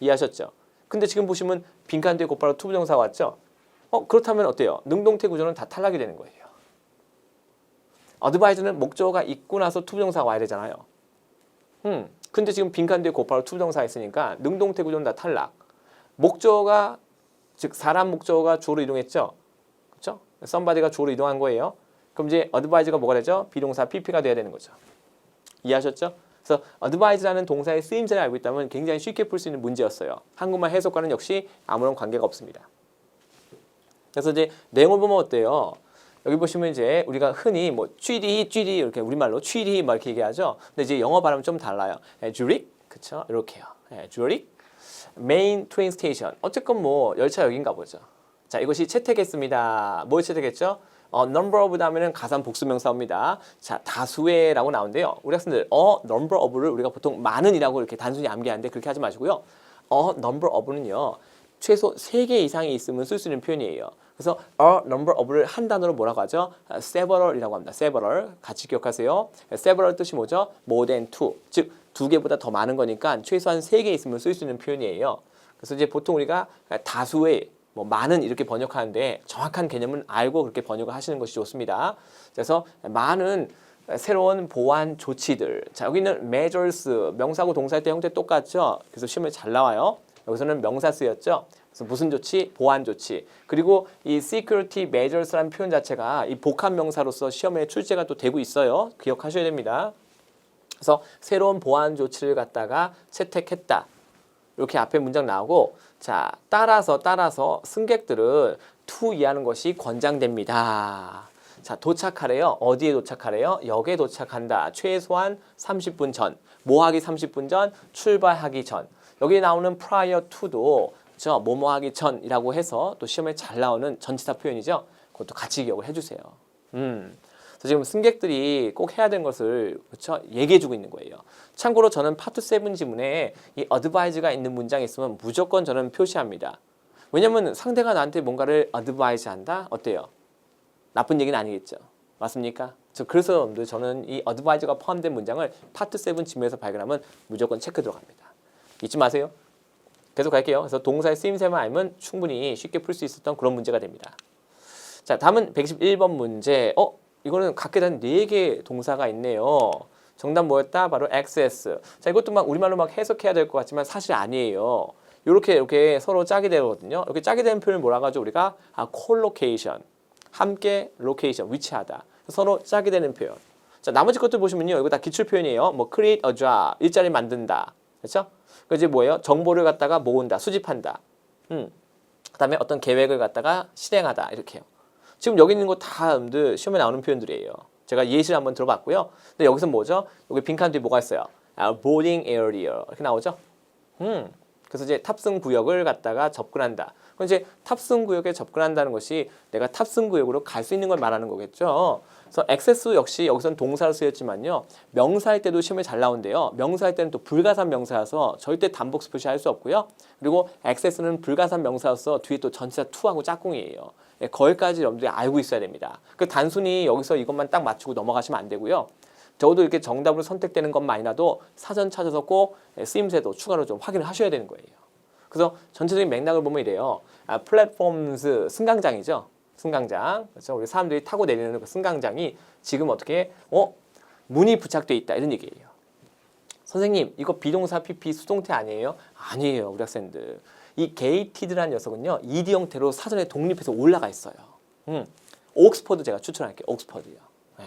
이해하셨죠? 근데 지금 보시면 빈칸 뒤에 곧바로 투부정사가 왔죠? 그렇다면 어때요? 능동태 구조는 다 탈락이 되는 거예요. advise는 목적어가 있고 나서 투부정사가 와야 되잖아요. 근데 지금 빈칸 뒤에 곧바로 투부정사가 있으니까 능동태 구조는 다 탈락. 목적어가 즉 사람 목적어가 주어로 이동했죠. 그렇죠? somebody가 주어로 이동한 거예요. 그럼 이제 advise가 뭐가 되죠? 비동사 pp가 돼야 되는 거죠. 이해하셨죠? 그래서 advise라는 동사의 쓰임새를 알고 있다면 굉장히 쉽게 풀 수 있는 문제였어요. 한국말 해석과는 역시 아무런 관계가 없습니다. 그래서 이제 내용을 보면 어때요? 여기 보시면 이제 우리가 흔히 뭐 GD 이렇게 우리말로 GD 막 이렇게 얘기하죠. 근데 이제 영어 발음은 좀 달라요. 주릭, 그쵸? 이렇게요. 주릭, 메인 트레인 스테이션. 어쨌건 뭐 열차역인가 보죠. 자, 이것이 채택했습니다. 뭘 채택했죠? number of 다음에는 가산 복수명사입니다. 자, 다수의라고 나오는데요. 우리 학생들 number of를 우리가 보통 많은이라고 이렇게 단순히 암기하는데 그렇게 하지 마시고요. number of는요. 최소 3개 이상이 있으면 쓸 수 있는 표현이에요. 그래서 a number of를 한 단어로 뭐라고 하죠? several이라고 합니다. several. 같이 기억하세요. several 뜻이 뭐죠? more than two. 즉, 2개보다 더 많은 거니까 최소한 3개 있으면 쓸 수 있는 표현이에요. 그래서 이제 보통 우리가 다수의 뭐 많은 이렇게 번역하는데 정확한 개념은 알고 그렇게 번역을 하시는 것이 좋습니다. 그래서 많은 새로운 보완 조치들. 자, 여기는 measures, 명사고 동사일 때 형태 똑같죠? 그래서 시험에 잘 나와요. 여기서는 명사 쓰였죠. 그래서 무슨 조치? 보완 조치. 그리고 이 security measures라는 표현 자체가 이 복합 명사로서 시험에 출제가 또 되고 있어요. 기억하셔야 됩니다. 그래서 새로운 보완 조치를 갖다가 채택했다. 이렇게 앞에 문장 나오고 자, 따라서 승객들은 to 이하는 것이 권장됩니다. 자, 도착하래요. 어디에 도착하래요? 역에 도착한다. 최소한 30분 전. 뭐 하기 30분 전? 출발하기 전. 여기 나오는 prior to도 뭐뭐 하기 전이라고 해서 또 시험에 잘 나오는 전치사 표현이죠. 그것도 같이 기억을 해주세요. 그래서 지금 승객들이 꼭 해야 되는 것을 그렇죠? 얘기해주고 있는 거예요. 참고로 저는 파트 7 지문에 이 advise가 있는 문장이 있으면 무조건 저는 표시합니다. 왜냐면 상대가 나한테 뭔가를 advise 한다? 어때요? 나쁜 얘기는 아니겠죠. 맞습니까? 그래서 여러분들 저는 이 advise가 포함된 문장을 파트 7 지문에서 발견하면 무조건 체크 들어갑니다. 잊지 마세요. 계속 갈게요. 그래서 동사의 쓰임새만 알면 충분히 쉽게 풀 수 있었던 그런 문제가 됩니다. 자, 다음은 111번 문제. 이거는 각각 한 4개 동사가 있네요. 정답 뭐였다? 바로 access. 자, 이것도 막 우리말로 막 해석해야 될 것 같지만 사실 아니에요. 이렇게 서로 짜게 되거든요. 이렇게 짜게 되는 표현을 뭐라고 하죠? 우리가 collocation. 함께 location, 위치하다. 서로 짜게 되는 표현. 자, 나머지 것들 보시면요. 이거 다 기출 표현이에요. 뭐 create a job, 일자리 만든다. 그렇죠? 그 이제 뭐예요? 정보를 갖다가 모은다, 수집한다. 그다음에 어떤 계획을 갖다가 실행하다 이렇게요. 지금 여기 있는 거 다 여러분들 시험에 나오는 표현들이에요. 제가 예시를 한번 들어봤고요. 근데 여기서 뭐죠? 여기 빈칸 뒤에 뭐가 있어요? boarding area 이렇게 나오죠? 그래서 이제 탑승 구역을 갖다가 접근한다. 그럼 이제 탑승 구역에 접근한다는 것이 내가 탑승 구역으로 갈 수 있는 걸 말하는 거겠죠. 그래서 액세스 역시 여기서는 동사로 쓰였지만요. 명사할 때도 시험에 잘 나온대요. 명사할 때는 또 불가산 명사여서 절대 단복 표시할 수 없고요. 그리고 액세스는 불가산 명사여서 뒤에 또 전치사 to하고 짝꿍이에요. 거기까지 여러분들이 알고 있어야 됩니다. 그 단순히 여기서 이것만 딱 맞추고 넘어가시면 안 되고요. 적어도 이렇게 정답으로 선택되는 것만이라도 사전 찾아서 꼭 쓰임새도 추가로 좀 확인을 하셔야 되는 거예요. 그래서 전체적인 맥락을 보면 이래요. 플랫폼스 승강장이죠. 승강장. 그래서 우리 사람들이 타고 내리는 그 승강장이 지금 어떻게 문이 부착돼 있다 이런 얘기예요. 선생님 이거 비동사 PP 수동태 아니에요? 아니에요 우리 학생들. 이 게이티드라는 녀석은요 ED 형태로 사전에 독립해서 올라가 있어요. 옥스퍼드 제가 추천할게요. 옥스퍼드요. 네.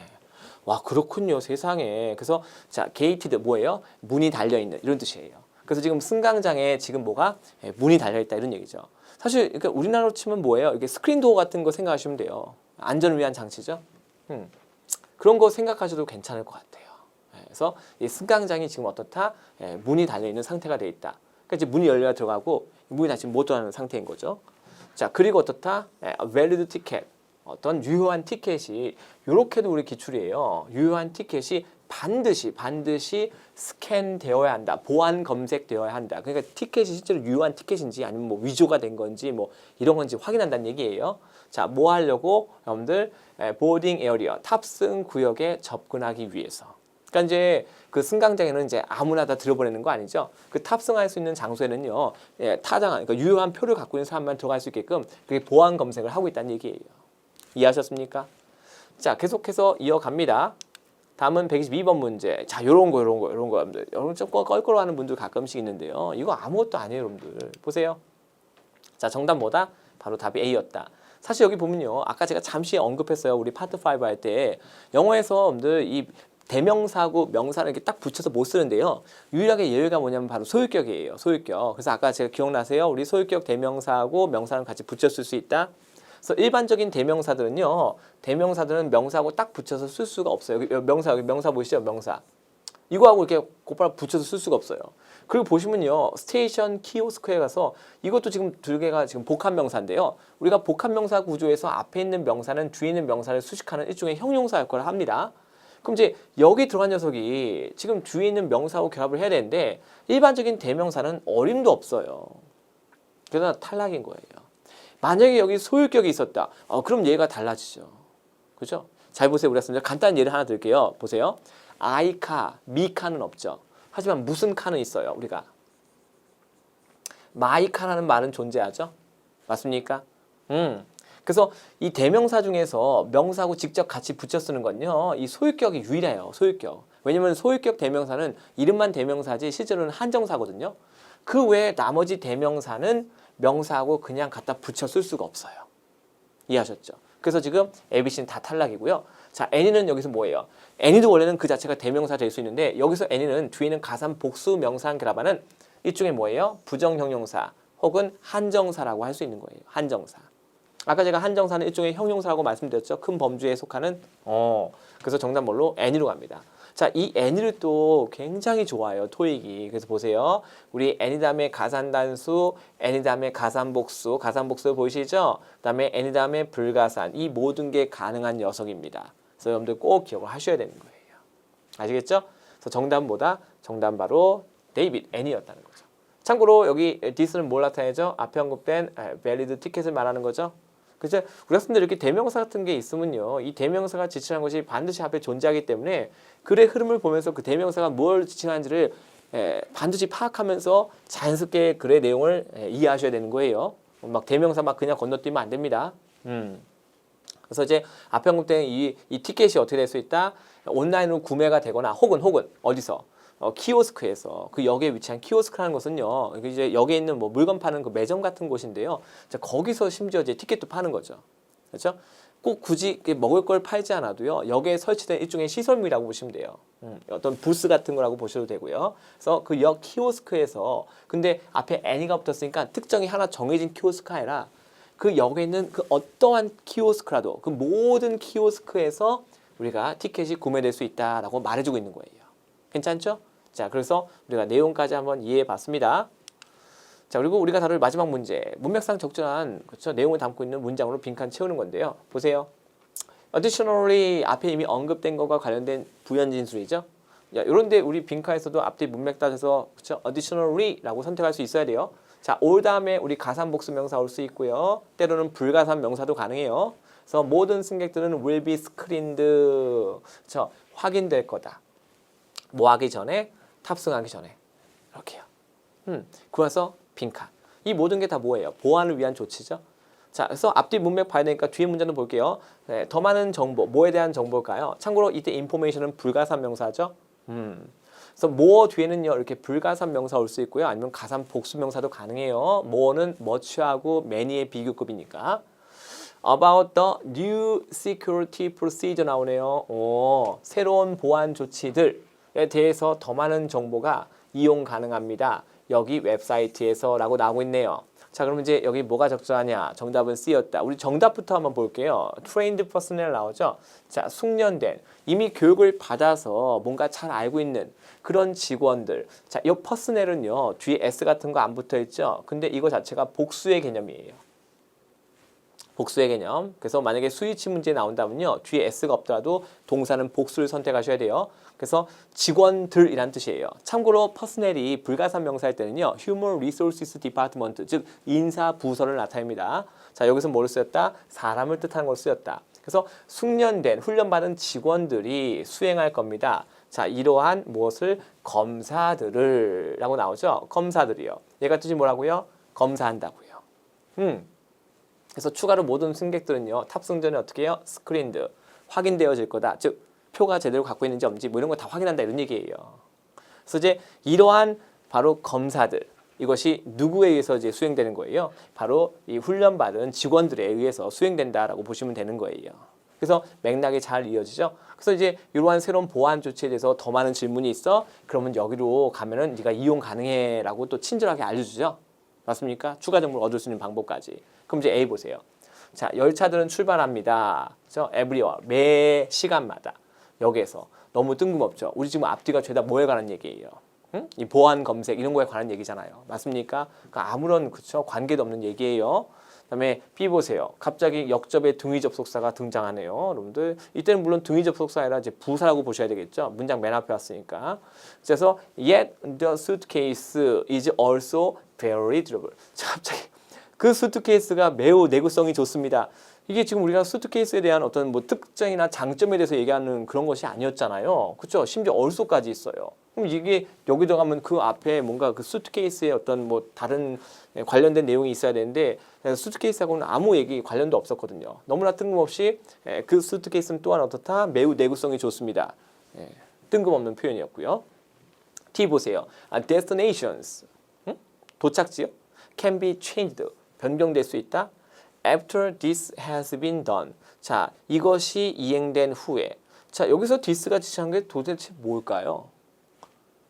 와 그렇군요 세상에. 그래서 자 게이티드 뭐예요? 문이 달려있는 이런 뜻이에요. 그래서 지금 승강장에 지금 뭐가 문이 달려있다 이런 얘기죠. 사실 그러니까 우리나라로 치면 뭐예요? 이게 스크린 도어 같은 거 생각하시면 돼요. 안전을 위한 장치죠. 그런 거 생각하셔도 괜찮을 것 같아요. 그래서 이 승강장이 지금 어떻다? 문이 달려있는 상태가 돼 있다. 그러니까 이제 문이 열려 들어가고 문이 다시 못 들어가는 상태인 거죠. 자 그리고 어떻다? valid ticket 어떤 유효한 티켓이 이렇게도 우리 기출이에요. 유효한 티켓이 반드시 스캔되어야 한다. 보안 검색되어야 한다. 그러니까 티켓이 실제로 유효한 티켓인지 아니면 뭐 위조가 된 건지 뭐 이런 건지 확인한다는 얘기예요. 자, 뭐 하려고 여러분들 보딩 에어리어 탑승 구역에 접근하기 위해서. 그러니까 이제 그 승강장에는 이제 아무나 다 들어보내는 거 아니죠. 그 탑승할 수 있는 장소에는요, 타장, 그러니까 유효한 표를 갖고 있는 사람만 들어갈 수 있게끔 그게 보안 검색을 하고 있다는 얘기예요. 이해하셨습니까? 자, 계속해서 이어갑니다. 다음은 122번 문제. 자, 요런 거, 여러분들. 여러분 좀 껄껄하는 분들 가끔씩 있는데요. 이거 아무것도 아니에요, 여러분들. 보세요. 자, 정답 뭐다? 바로 답이 A였다. 사실 여기 보면요. 아까 제가 잠시 언급했어요. 우리 파트 5 할 때 영어에서 여러분들 이 대명사하고 명사를 이렇게 딱 붙여서 못 쓰는데요. 유일하게 예외가 뭐냐면 바로 소유격이에요. 소유격. 그래서 아까 제가 기억나세요? 우리 소유격 대명사하고 명사랑 같이 붙여 쓸 수 있다. 그래서 일반적인 대명사들은요. 대명사들은 명사하고 딱 붙여서 쓸 수가 없어요. 여기 명사 보이시죠? 명사. 이거하고 이렇게 곧바로 붙여서 쓸 수가 없어요. 그리고 보시면요. 스테이션, 키오스크에 가서 이것도 지금 두 개가 지금 복합명사인데요. 우리가 복합명사 구조에서 앞에 있는 명사는 뒤에 있는 명사를 수식하는 일종의 형용사 역할을 합니다. 그럼 이제 여기 들어간 녀석이 지금 뒤에 있는 명사하고 결합을 해야 되는데 일반적인 대명사는 어림도 없어요. 그래서 탈락인 거예요. 만약에 여기 소유격이 있었다. 그럼 얘가 달라지죠. 그죠? 잘 보세요. 우리 학생들 간단한 예를 하나 드릴게요. 보세요. 아이카, 미카는 없죠. 하지만 무슨 카는 있어요. 우리가 마이카라는 말은 존재하죠. 맞습니까? 그래서 이 대명사 중에서 명사하고 직접 같이 붙여 쓰는 건요. 이 소유격이 유일해요. 소유격. 왜냐면 소유격 대명사는 이름만 대명사지 실제로는 한정사거든요. 그 외에 나머지 대명사는 명사하고 그냥 갖다 붙여 쓸 수가 없어요. 이해하셨죠? 그래서 지금 ABC는 다 탈락이고요. 자, any는 여기서 뭐예요? any도 원래는 그 자체가 대명사 될 수 있는데 여기서 any는 뒤에는 가산 복수 명사랑 결합하는 일종의 뭐예요? 부정형용사 혹은 한정사라고 할 수 있는 거예요. 한정사. 아까 제가 한정사는 일종의 형용사라고 말씀드렸죠. 큰 범주에 속하는 그래서 정답 뭘로? any로 갑니다. 자, 이 any를 또 굉장히 좋아요. 토익이. 그래서 보세요. 우리 any 다음에 가산단수, any 다음에 가산복수, 가산복수 보이시죠? 그다음에 any 다음에 불가산. 이 모든 게 가능한 녀석입니다. 그래서 여러분들 꼭 기억을 하셔야 되는 거예요. 아시겠죠? 그래서 정답은 뭐다? 정답은 바로 데이빗 any였다는 거죠. 참고로 여기 this는 뭘 나타내죠? 앞에 언급된 valid 티켓을 말하는 거죠. 그래서 우리 학생들 이렇게 대명사 같은 게 있으면요. 이 대명사가 지칭한 것이 반드시 앞에 존재하기 때문에 글의 흐름을 보면서 그 대명사가 뭘 지칭하는지를 반드시 파악하면서 자연스럽게 글의 내용을 이해하셔야 되는 거예요. 막 대명사 막 그냥 건너뛰면 안 됩니다. 그래서 이제 앞에 언급된 이 티켓이 어떻게 될 수 있다? 온라인으로 구매가 되거나 혹은 어디서? 키오스크에서 그 역에 위치한 키오스크라는 것은요. 이제 역에 있는 뭐 물건 파는 그 매점 같은 곳인데요. 자, 거기서 심지어 이제 티켓도 파는 거죠. 그렇죠? 꼭 굳이 이렇게 먹을 걸 팔지 않아도요. 역에 설치된 일종의 시설물이라고 보시면 돼요. 어떤 부스 같은 거라고 보셔도 되고요. 그래서 그 역 키오스크에서 근데 앞에 애니가 붙었으니까 특정이 하나 정해진 키오스크가 아니라 그 역에 있는 그 어떠한 키오스크라도 그 모든 키오스크에서 우리가 티켓이 구매될 수 있다라고 말해주고 있는 거예요. 괜찮죠? 자, 그래서 우리가 내용까지 한번 이해해 봤습니다. 자, 그리고 우리가 다룰 마지막 문제, 문맥상 적절한 그렇죠? 내용을 담고 있는 문장으로 빈칸 채우는 건데요. 보세요. Additionally 앞에 이미 언급된 것과 관련된 부연 진술이죠. 이런데 우리 빈칸에서도 앞뒤 문맥 따져서 그렇죠? Additionally라고 선택할 수 있어야 돼요. 자, 올 다음에 우리 가산 복수 명사 올 수 있고요. 때로는 불가산 명사도 가능해요. 그래서 모든 승객들은 will be screened. 그렇죠? 확인될 거다. 뭐 하기 전에? 탑승하기 전에. 이렇게요. 그래서 빈칸. 이 모든 게 다 뭐예요? 보안을 위한 조치죠. 자, 그래서 앞뒤 문맥 봐야 되니까 뒤에 문제도 볼게요. 네, 더 많은 정보, 뭐에 대한 정보일까요? 참고로 이때 information은 불가산 명사죠. 그래서 more 뒤에는요 이렇게 불가산 명사 올 수 있고요. 아니면 가산 복수 명사도 가능해요. more는 much하고 many의 비교급이니까. About the new security procedure 나오네요. 새로운 보안 조치들에 대해서 더 많은 정보가 이용 가능합니다. 여기 웹사이트에서 라고 나오고 있네요. 자, 그럼 이제 여기 뭐가 적절하냐? 정답은 C였다. 우리 정답부터 한번 볼게요. trained personnel 나오죠? 자, 숙련된, 이미 교육을 받아서 뭔가 잘 알고 있는 그런 직원들. 자, 이 personnel은요, 뒤에 S 같은 거 안 붙어 있죠? 근데 이거 자체가 복수의 개념이에요. 복수의 개념. 그래서 만약에 스위치 문제 나온다면요, 뒤에 S가 없더라도 동사는 복수를 선택하셔야 돼요. 그래서 직원들이란 뜻이에요. 참고로 퍼스넬이 불가산 명사일 때는요, Human Resources Department, 즉 인사 부서를 나타냅니다. 자, 여기서 뭐를 쓰였다? 사람을 뜻하는 걸 쓰였다. 그래서 숙련된, 훈련받은 직원들이 수행할 겁니다. 자, 이러한 무엇을? 검사들을 라고 나오죠. 검사들이요. 얘가 뜻이 뭐라고요? 검사한다고요. 그래서 추가로 모든 승객들은요, 탑승 전에 어떻게 해요? 스크린드, 확인되어질 거다. 즉 표가 제대로 갖고 있는지 없는지 뭐 이런 거 다 확인한다 이런 얘기예요. 그래서 이제 이러한 바로 검사들, 이것이 누구에 의해서 이제 수행되는 거예요? 바로 이 훈련받은 직원들에 의해서 수행된다라고 보시면 되는 거예요. 그래서 맥락이 잘 이어지죠. 그래서 이제 이러한 새로운 보안 조치에 대해서 더 많은 질문이 있어. 그러면 여기로 가면은 네가 이용 가능해라고 또 친절하게 알려주죠. 맞습니까? 추가 정보를 얻을 수 있는 방법까지. 그럼 이제 A 보세요. 자, 열차들은 출발합니다. 그렇죠? every hour, 매 시간마다. 여기에서 너무 뜬금없죠. 우리 지금 앞뒤가 죄다 뭐에 관한 얘기예요? 응? 이 보안 검색 이런 거에 관한 얘기잖아요. 맞습니까? 그러니까 아무런 그쵸 관계도 없는 얘기예요. 그다음에 B 보세요. 갑자기 역접의 등위 접속사가 등장하네요. 여러분들 이때는 물론 등위 접속사 아니라 이제 부사라고 보셔야 되겠죠. 문장 맨 앞에 왔으니까. 그래서 yet the suitcase is also very durable. 자, 갑자기 그 수트케이스가 매우 내구성이 좋습니다. 이게 지금 우리가 수트케이스에 대한 어떤 뭐 특징이나 장점에 대해서 얘기하는 그런 것이 아니었잖아요. 그렇죠? 심지어 얼소까지 있어요. 그럼 이게 여기 들어가면 그 앞에 뭔가 그 수트케이스에 어떤 뭐 다른 관련된 내용이 있어야 되는데 수트케이스하고는 아무 얘기 관련도 없었거든요. 너무나 뜬금없이 그 수트케이스는 또한 어떻다? 매우 내구성이 좋습니다. 뜬금없는 표현이었고요. T 보세요. Destinations, 도착지요? Can be changed, 변경될 수 있다. After this has been done. 자, 이것이 이행된 후에. 자, 여기서 this가 지시한 게 도대체 뭘까요?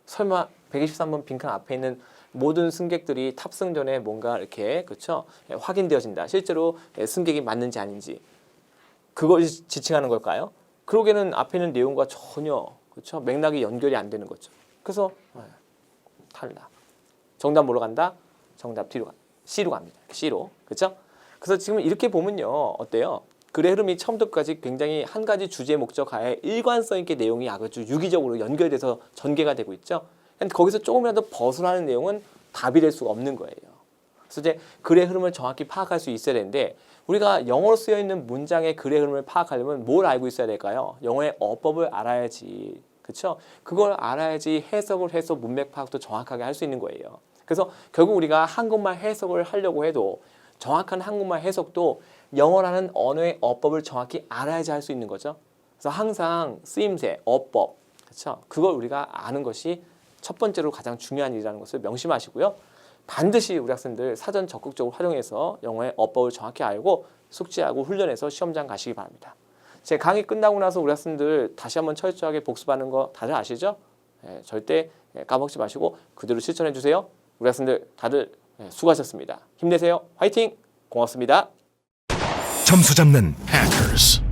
설마 123번 빈칸 앞에 있는 모든 승객들이 탑승 전에 뭔가 이렇게 그렇죠? 확인되어진다. 실제로 승객이 맞는지 아닌지. 그걸 지칭하는 걸까요? 그러기에는 앞에 있는 내용과 전혀 그렇죠? 맥락이 연결이 안 되는 거죠. 그래서 탈락. 정답 뭐로 간다? 정답 D로 간다. C로 갑니다. C로. 그렇죠? 그래서 지금 이렇게 보면요. 어때요? 글의 흐름이 처음부터까지 굉장히 한 가지 주제 목적 하에 일관성 있게 내용이 아주 유기적으로 연결돼서 전개가 되고 있죠. 근데 거기서 조금이라도 벗어나는 내용은 답이 될 수가 없는 거예요. 그래서 이제 글의 흐름을 정확히 파악할 수 있어야 되는데 우리가 영어로 쓰여 있는 문장의 글의 흐름을 파악하려면 뭘 알고 있어야 될까요? 영어의 어법을 알아야지. 그렇죠? 그걸 알아야지 해석을 해서 문맥 파악도 정확하게 할 수 있는 거예요. 그래서 결국 우리가 한국말 해석을 하려고 해도 정확한 한국말 해석도 영어라는 언어의 어법을 정확히 알아야지 할 수 있는 거죠. 그래서 항상 쓰임새, 어법, 그렇죠? 그걸 우리가 아는 것이 첫 번째로 가장 중요한 일이라는 것을 명심하시고요. 반드시 우리 학생들 사전 적극적으로 활용해서 영어의 어법을 정확히 알고 숙지하고 훈련해서 시험장 가시기 바랍니다. 제 강의 끝나고 나서 우리 학생들 다시 한번 철저하게 복습하는 거 다들 아시죠? 절대 까먹지 마시고 그대로 실천해 주세요. 우리 학생들 다들 수고하셨습니다. 힘내세요. 화이팅! 고맙습니다. 점수 잡는 해커스.